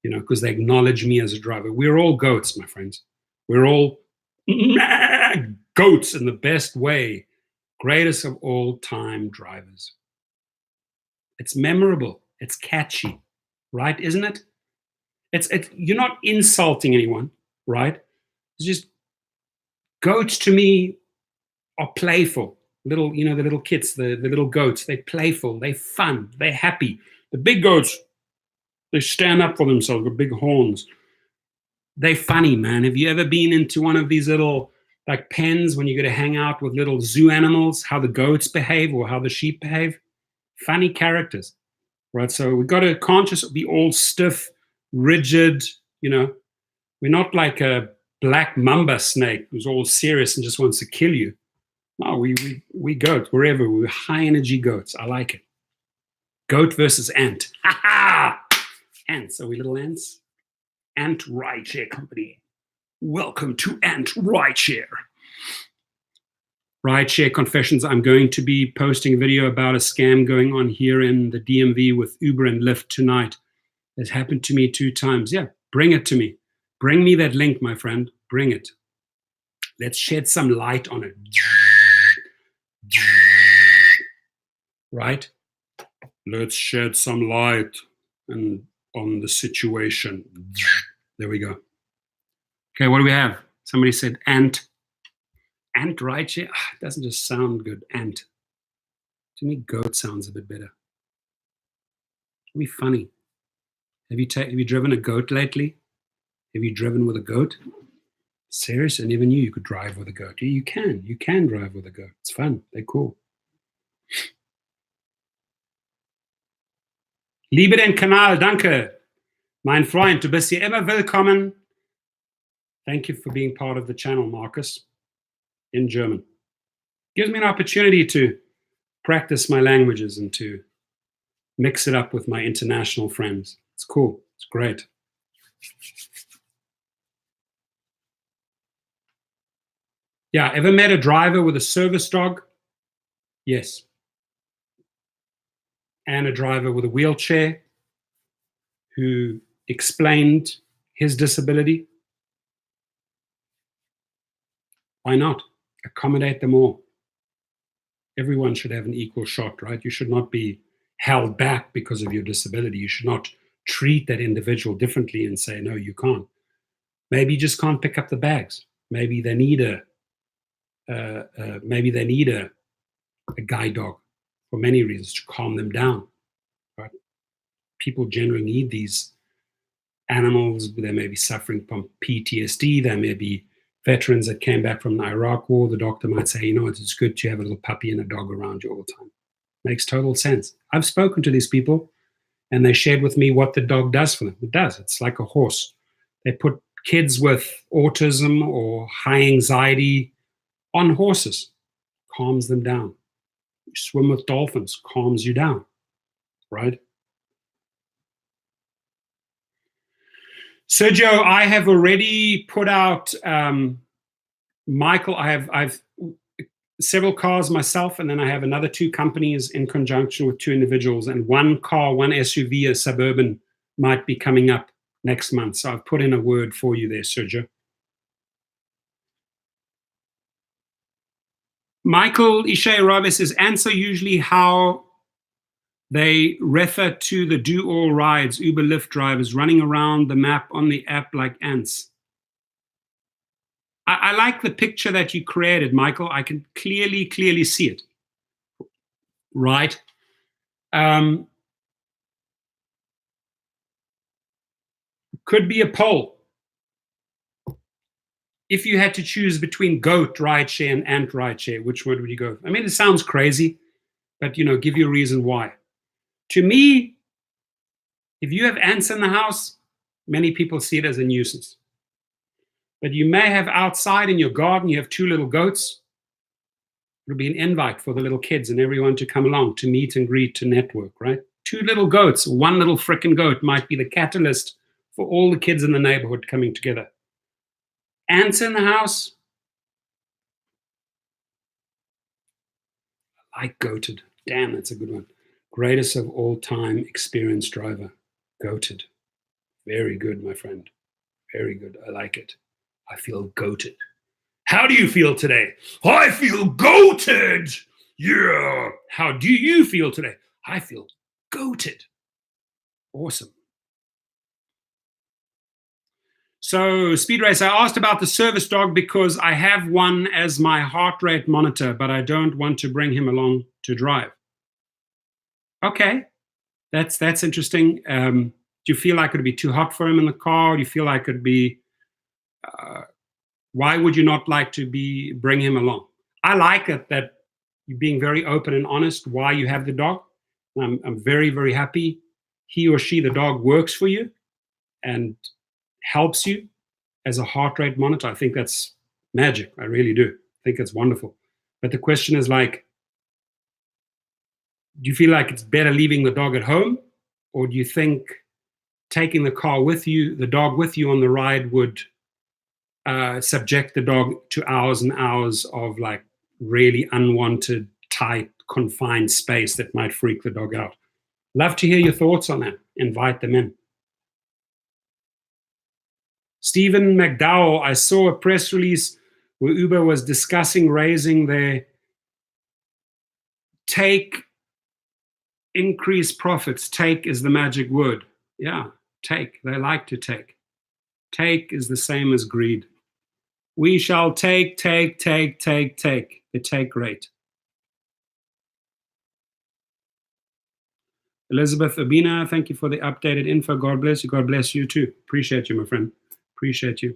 you know, because they acknowledge me as a driver. We're all goats, my friends. We're all goats in the best way, greatest of all time drivers. It's memorable. It's catchy, right? Isn't it? It's you're not insulting anyone, right? It's just goats to me are playful. Little, the little kids, the little goats, they're playful, they're fun, they're happy. The big goats, they stand up for themselves with big horns. They're funny, man. Have you ever been into one of these little like pens when you go to hang out with little zoo animals, how the goats behave or how the sheep behave? Funny characters, right? So we got to conscious be all stiff, rigid, we're not like a black mamba snake who's all serious and just wants to kill you. No, we goat wherever. We're high energy goats. I like it. Goat versus ant. Ha ha! Ants. Are we little ants? Ant Rideshare Company. Welcome to Ant Rideshare. Rideshare Confessions. I'm going to be posting a video about a scam going on here in the DMV with Uber and Lyft tonight. It's happened to me 2 times. Yeah, bring it to me. Bring me that link, my friend. Bring it. Let's shed some light on it. Right? Let's shed some light on the situation. There we go. Okay, what do we have? Somebody said ant. Ant rideshare? It doesn't just sound good. Ant. To me, goat sounds a bit better. It'd be funny. Have you driven a goat lately? Have you driven with a goat? Seriously, I never knew you could drive with a goat. You can drive with a goat. It's fun. They're cool. Liebe den Kanal, danke. Mein Freund, du bist hier immer willkommen. Thank you for being part of the channel, Marcus, in German. Gives me an opportunity to practice my languages and to mix it up with my international friends. It's cool. It's great. Yeah, ever met a driver with a service dog? Yes. And a driver with a wheelchair who explained his disability? Why not? Accommodate them all. Everyone should have an equal shot, right? You should not be held back because of your disability. You should not treat that individual differently and say, no, you can't. Maybe you just can't pick up the bags. Maybe they need a guide dog for many reasons to calm them down. Right? People generally need these animals. They may be suffering from PTSD. They may be veterans that came back from the Iraq War. The doctor might say, it's good to have a little puppy and a dog around you all the time. Makes total sense. I've spoken to these people and they shared with me what the dog does for them. It does. It's like a horse. They put kids with autism or high anxiety on horses, calms them down. You swim with dolphins, calms you down, right? Sergio, I have already put out, Michael, I've several cars myself, and then I have another 2 companies in conjunction with 2 individuals, and 1 car, 1 SUV, a Suburban, might be coming up next month. So I've put in a word for you there, Sergio. Michael Ishay Rabe says, answer usually how they refer to the do-all rides, Uber Lyft drivers running around the map on the app like ants. I like the picture that you created, Michael. I can clearly see it. Right? Could be a poll. If you had to choose between goat rideshare and ant rideshare, which one would you go? I mean, it sounds crazy, but give you a reason why. To me, if you have ants in the house, many people see it as a nuisance. But you may have outside in your garden, you have 2 little goats. It'll be an invite for the little kids and everyone to come along to meet and greet, to network, right? 2 little goats, 1 little frickin' goat might be the catalyst for all the kids in the neighborhood coming together. Ants in the house, I like goated. Damn, that's a good one. Greatest of all time experienced driver. Goated. Very good, my friend. Very good. I like it. I feel goated. How do you feel today? I feel goated. Yeah. How do you feel today? I feel goated. Awesome. So, Speed Race, I asked about the service dog because I have one as my heart rate monitor, but I don't want to bring him along to drive. Okay, that's interesting. Do you feel like it'd be too hot for him in the car? Do you feel like it'd be? Why would you not like to bring him along? I like it that you're being very open and honest why you have the dog. I'm very, very happy he or she, the dog, works for you and helps you as a heart rate monitor. I think that's magic. I really do. I think it's wonderful. But the question is like, do you feel like it's better leaving the dog at home? Or do you think taking the dog with you on the ride would subject the dog to hours and hours of like really unwanted, tight, confined space that might freak the dog out? Love to hear your thoughts on that. Invite them in. Stephen McDowell, I saw a press release where Uber was discussing raising their increase profits. Take is the magic word. Yeah, take. They like to take. Take is the same as greed. We shall take. The take rate. Elizabeth Urbina, thank you for the updated info. God bless you. God bless you too. Appreciate you, my friend. Appreciate you.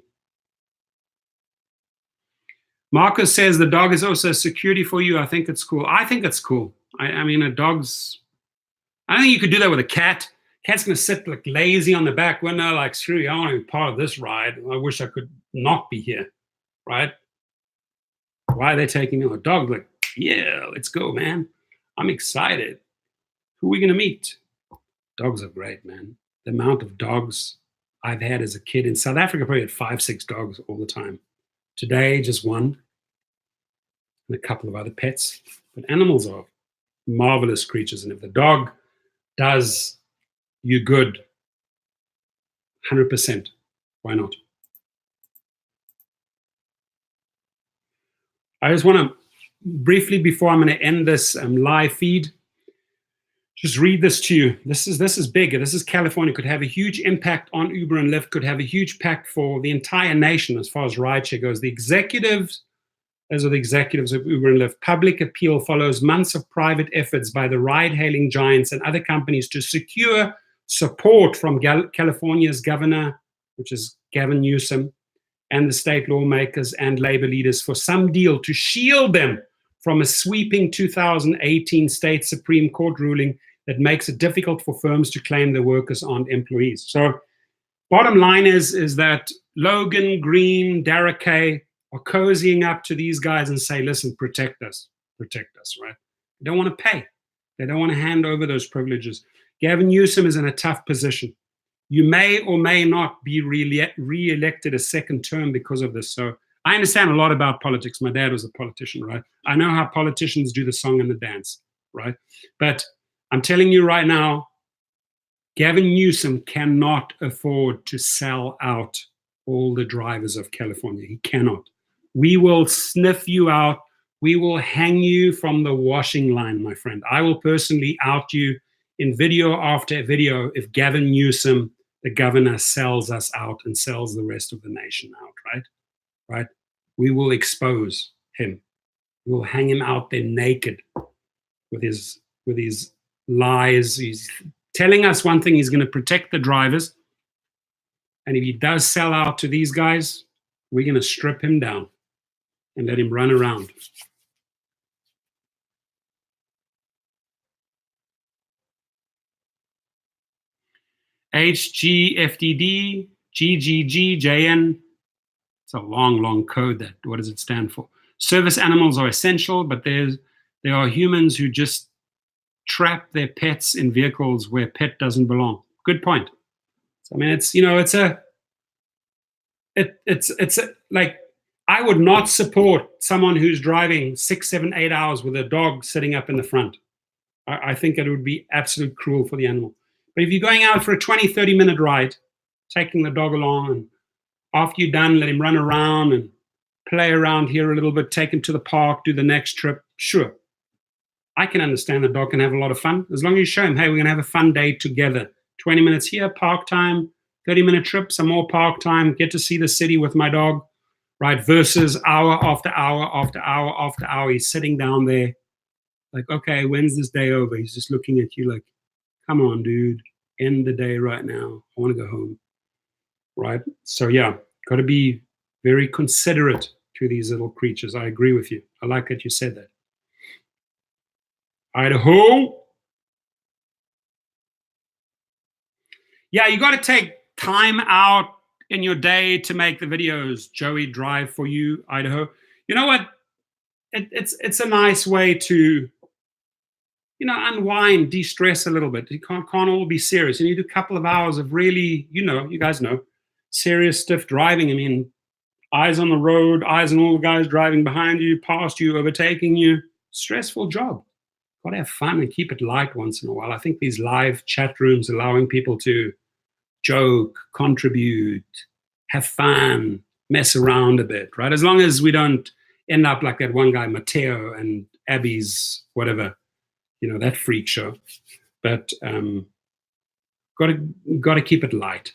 Marcus says the dog is also security for you. I think it's cool. I think it's cool. I mean, I think you could do that with a cat. Cat's going to sit like lazy on the back window, like, screw you, I want to be part of this ride. I wish I could not be here, right? Why are they taking me on a dog? Like, yeah, let's go, man. I'm excited. Who are we going to meet? Dogs are great, man. The amount of dogs I've had as a kid in South Africa, probably had 5-6 dogs all the time. Today, just one and a couple of other pets. But animals are marvelous creatures. And if the dog does you good, 100%, why not? I just want to briefly, before I'm going to end this live feed, just read this to you. This is big. This is California. Could have a huge impact on Uber and Lyft. Could have a huge impact for the entire nation as far as rideshare goes. Those are the executives of Uber and Lyft. Public appeal follows months of private efforts by the ride-hailing giants and other companies to secure support from California's governor, which is Gavin Newsom, and the state lawmakers and labor leaders for some deal to shield them from a sweeping 2018 state Supreme Court ruling that makes it difficult for firms to claim their workers aren't employees. So bottom line is that Logan, Green, Derek Kay are cozying up to these guys and say, listen, protect us, right? They don't want to pay. They don't want to hand over those privileges. Gavin Newsom is in a tough position. You may or may not be re-elected a second term because of this. So I understand a lot about politics. My dad was a politician, right? I know how politicians do the song and the dance, right? But I'm telling you right now, Gavin Newsom cannot afford to sell out all the drivers of California. He cannot. We will sniff you out. We will hang you from the washing line, my friend. I will personally out you in video after video if Gavin Newsom, the governor, sells us out and sells the rest of the nation out, right? We will expose him. We will hang him out there naked with his lies. He's telling us one thing, he's going to protect the drivers. And if he does sell out to these guys, we're going to strip him down and let him run around. HGFDD, GGGJN. It's a long code. What does it stand for? Service animals are essential, but there are humans who just trap their pets in vehicles where pet doesn't belong. Good point. So, I mean, it's like, I would not support someone who's driving 6, 7, 8 hours with a dog sitting up in the front. I think it would be absolute cruel for the animal. But if you're going out for a 20, 30-minute ride, taking the dog along, and after you're done, let him run around and play around here a little bit, take him to the park, do the next trip, sure. I can understand the dog can have a lot of fun. As long as you show him, hey, we're going to have a fun day together, 20 minutes here, park time, 30-minute trip, some more park time, get to see the city with my dog, right? Versus hour after hour after hour after hour, he's sitting down there like, okay, when's this day over? He's just looking at you like, come on, dude, end the day right now. I want to go home, right? So yeah, got to be very considerate to these little creatures. I agree with you. I like that you said that. Idaho. Yeah, you got to take time out in your day to make the videos. Joey, drive for you, Idaho. You know what? It's a nice way to, unwind, de-stress a little bit. You can't all be serious. You need a couple of hours of really, you guys know, serious, stiff driving. I mean, eyes on the road, eyes on all the guys driving behind you, past you, overtaking you. Stressful job. Got to have fun and keep it light once in a while. I think these live chat rooms allowing people to joke, contribute, have fun, mess around a bit, right? As long as we don't end up like that one guy, Matteo, and Abby's whatever, that freak show. But got to keep it light.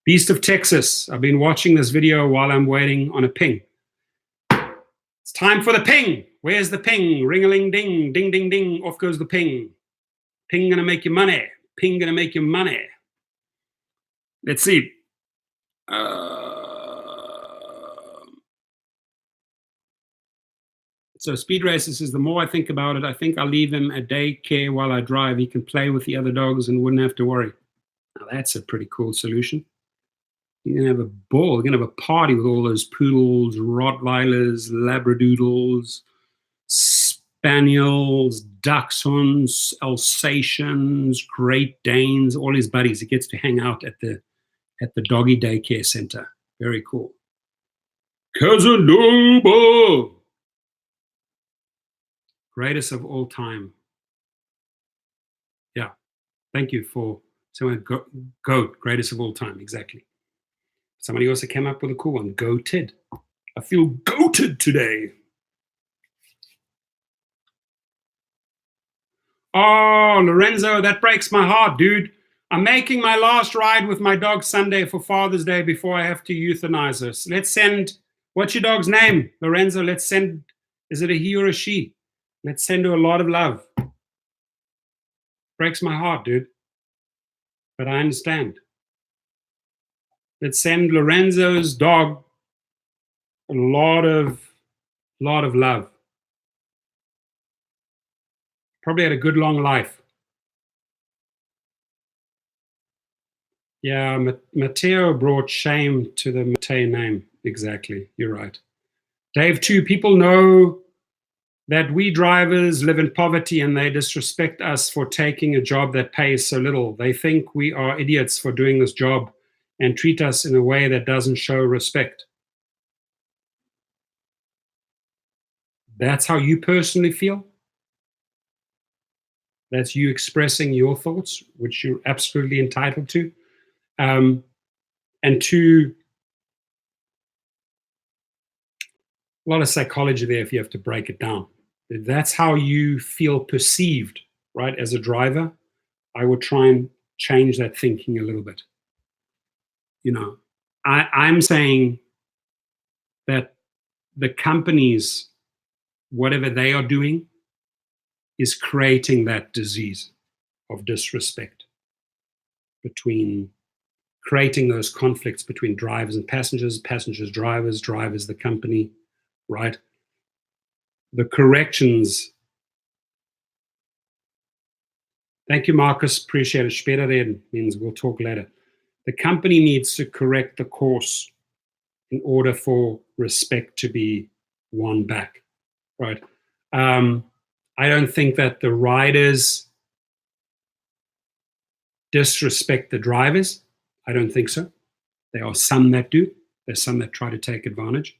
Beast of Texas. I've been watching this video while I'm waiting on a ping. It's time for the ping. Where's the ping? Ring-a-ling-ding, ding-ding-ding. Off goes the ping. Ping gonna make you money. Ping gonna make you money. Let's see. So Speed Racer says, the more I think about it, I think I'll leave him at daycare while I drive. He can play with the other dogs and wouldn't have to worry. Now that's a pretty cool solution. You're going to have a ball. You're going to have a party with all those poodles, Rottweilers, Labradoodles, Spaniels, Dachshunds, Alsatians, Great Danes, all his buddies. He gets to hang out at the doggy daycare center. Very cool. Casanova. Greatest of all time. Yeah. Thank you for someone. Goat. Greatest of all time. Exactly. Somebody also came up with a cool one. Goated. I feel goated today. Oh, Lorenzo, that breaks my heart, dude. I'm making my last ride with my dog Sunday for Father's Day before I have to euthanize us. Let's send, what's your dog's name, Lorenzo? Let's send, is it a he or a she? Let's send her a lot of love. Breaks my heart, dude. But I understand. Let's send Lorenzo's dog a lot of love. Probably had a good long life. Yeah, Matteo brought shame to the Matteo name. Exactly, you're right. Dave, too, people know that we drivers live in poverty and they disrespect us for taking a job that pays so little. They think we are idiots for doing this job and treat us in a way that doesn't show respect. That's how you personally feel? That's you expressing your thoughts, which you're absolutely entitled to. And two, a lot of psychology there if you have to break it down. If that's how you feel perceived, right, as a driver, I would try and change that thinking a little bit. I'm saying that the companies, whatever they are doing, is creating that disease of disrespect between, creating those conflicts between drivers and passengers, drivers, the company, right? The corrections. Thank you, Marcus. Appreciate it. Später reden means we'll talk later. The company needs to correct the course in order for respect to be won back, right? I don't think that the riders disrespect the drivers. I don't think so. There are some that do. There's some that try to take advantage.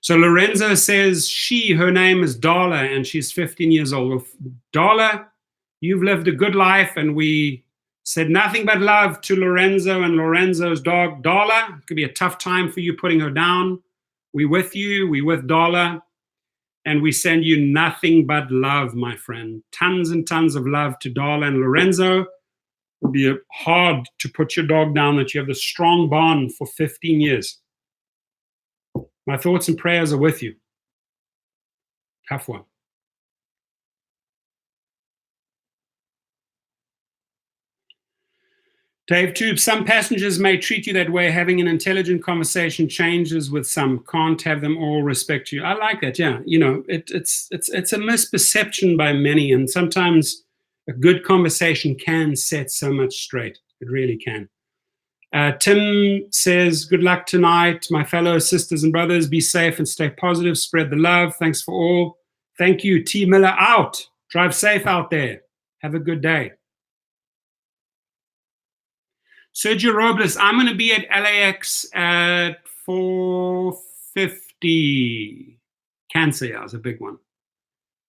So Lorenzo says her name is Darla, and she's 15 years old. Well, Darla, you've lived a good life, and we said nothing but love to Lorenzo and Lorenzo's dog, Darla. It could be a tough time for you putting her down. We're with you. We're with Darla. And we send you nothing but love, my friend. Tons and tons of love to Darla and Lorenzo. It'll be hard to put your dog down that you have a strong bond for 15 years. My thoughts and prayers are with you. Tough one. Dave Tube, some passengers may treat you that way. Having an intelligent conversation changes with some. Can't have them all respect you. I like that. Yeah, it's a misperception by many, and sometimes a good conversation can set so much straight. It really can. Tim says, good luck tonight, my fellow sisters and brothers. Be safe and stay positive. Spread the love. Thanks for all. Thank you. T. Miller out. Drive safe out there. Have a good day. Sergio Robles, I'm going to be at LAX at 4:50. Cancer, yeah, is a big one.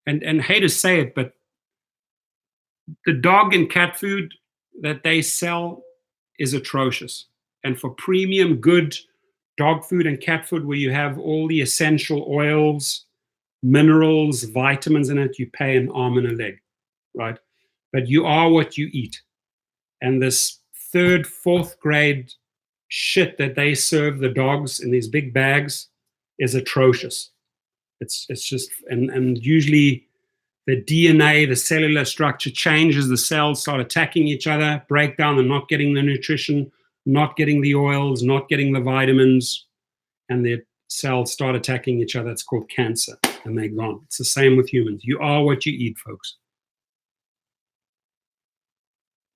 And hate to say it, but the dog and cat food that they sell is atrocious. And for premium, good dog food and cat food where you have all the essential oils, minerals, vitamins in it, you pay an arm and a leg, right? But you are what you eat. And this 3rd, 4th grade shit that they serve the dogs in these big bags is atrocious. It's just, and usually the DNA, the cellular structure changes, the cells start attacking each other, break down, and not getting the nutrition, not getting the oils, not getting the vitamins, and the cells start attacking each other. It's called cancer, and they're gone. It's the same with humans. You are what you eat, folks.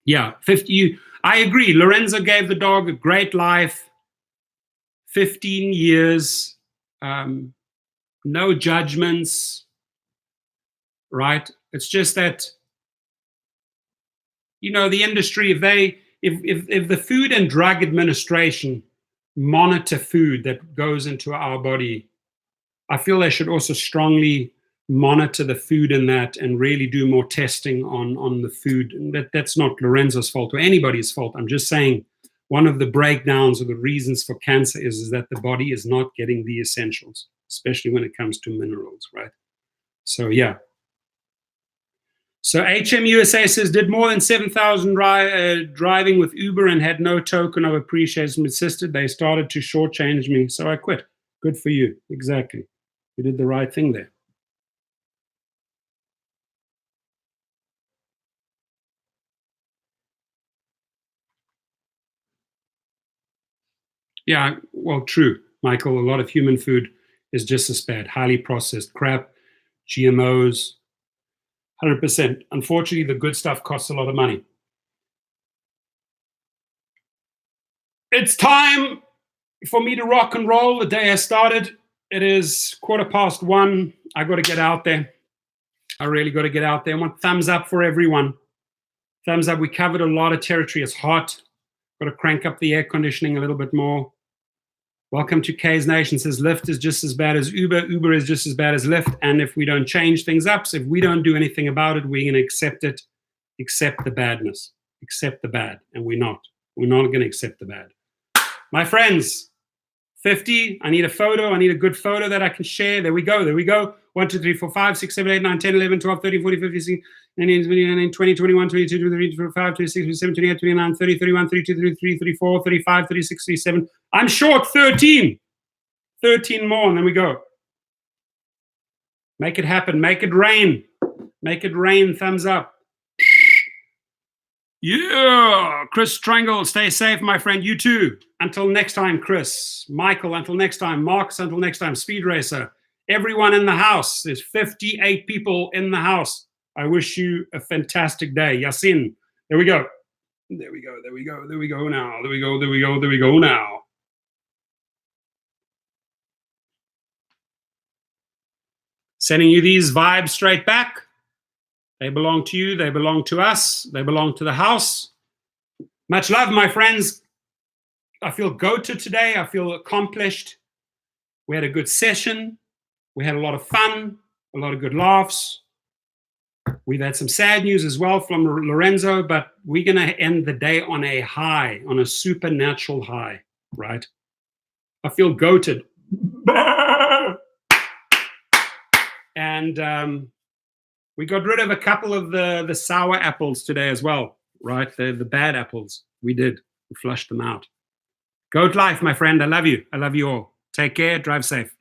Yeah, 50. I agree. Lorenzo gave the dog a great life, 15 years, no judgments, right? It's just that, the industry, if the Food and Drug Administration monitor food that goes into our body, I feel they should also strongly monitor the food in that and really do more testing on the food. And that's not Lorenzo's fault or anybody's fault. I'm just saying one of the breakdowns or the reasons for cancer is that the body is not getting the essentials, especially when it comes to minerals, right? So, yeah. So HMUSA says, did more than 7,000 driving with Uber and had no token of appreciation assisted. They started to shortchange me, so I quit. Good for you. Exactly. You did the right thing there. Yeah, well, true, Michael. A lot of human food is just as bad. Highly processed crap, GMOs, 100%. Unfortunately, the good stuff costs a lot of money. It's time for me to rock and roll. The day has started. It is 1:15. I got to get out there. I really got to get out there. I want thumbs up for everyone. Thumbs up. We covered a lot of territory. It's hot. Got to crank up the air conditioning a little bit more. Welcome to K's Nation. Says Lyft is just as bad as Uber. Uber is just as bad as Lyft. And if we don't change things up, so if we don't do anything about it, we're going to accept it, accept the badness, accept the bad. And we're not. We're not going to accept the bad. My friends, 50. I need a photo. I need a good photo that I can share. There we go. There we go. 1, 2, 3, 4, 5, 6, 7, 8, 9, 10, 11, 12, 13, 14, 15, 16, 19, 20, 21, 22, 23, 24, 26, 27, 28, 29, 30, 31, 32, 33, 34, 35, 36, 37. I'm short 13. 13 more, and then we go. Make it happen. Make it rain. Make it rain. Thumbs up. Yeah. Chris Triangle, stay safe, my friend. You too. Until next time, Chris. Michael, until next time. Marcus, until next time. Speed Racer. Everyone in the house. There's 58 people in the house. I wish you a fantastic day. Yasin. There we go. There we go. There we go. There we go now. There we go. There we go. There we go now. Sending you these vibes straight back. They belong to you. They belong to us. They belong to the house. Much love, my friends. I feel goated today. I feel accomplished. We had a good session. We had a lot of fun, a lot of good laughs. We've had some sad news as well from Lorenzo, but we're going to end the day on a high, on a supernatural high, right? I feel goated. And we got rid of a couple of the sour apples today as well. right? The bad apples. We did. We flushed them out. Goat life, my friend. I love you. I love you all. Take care. Drive safe.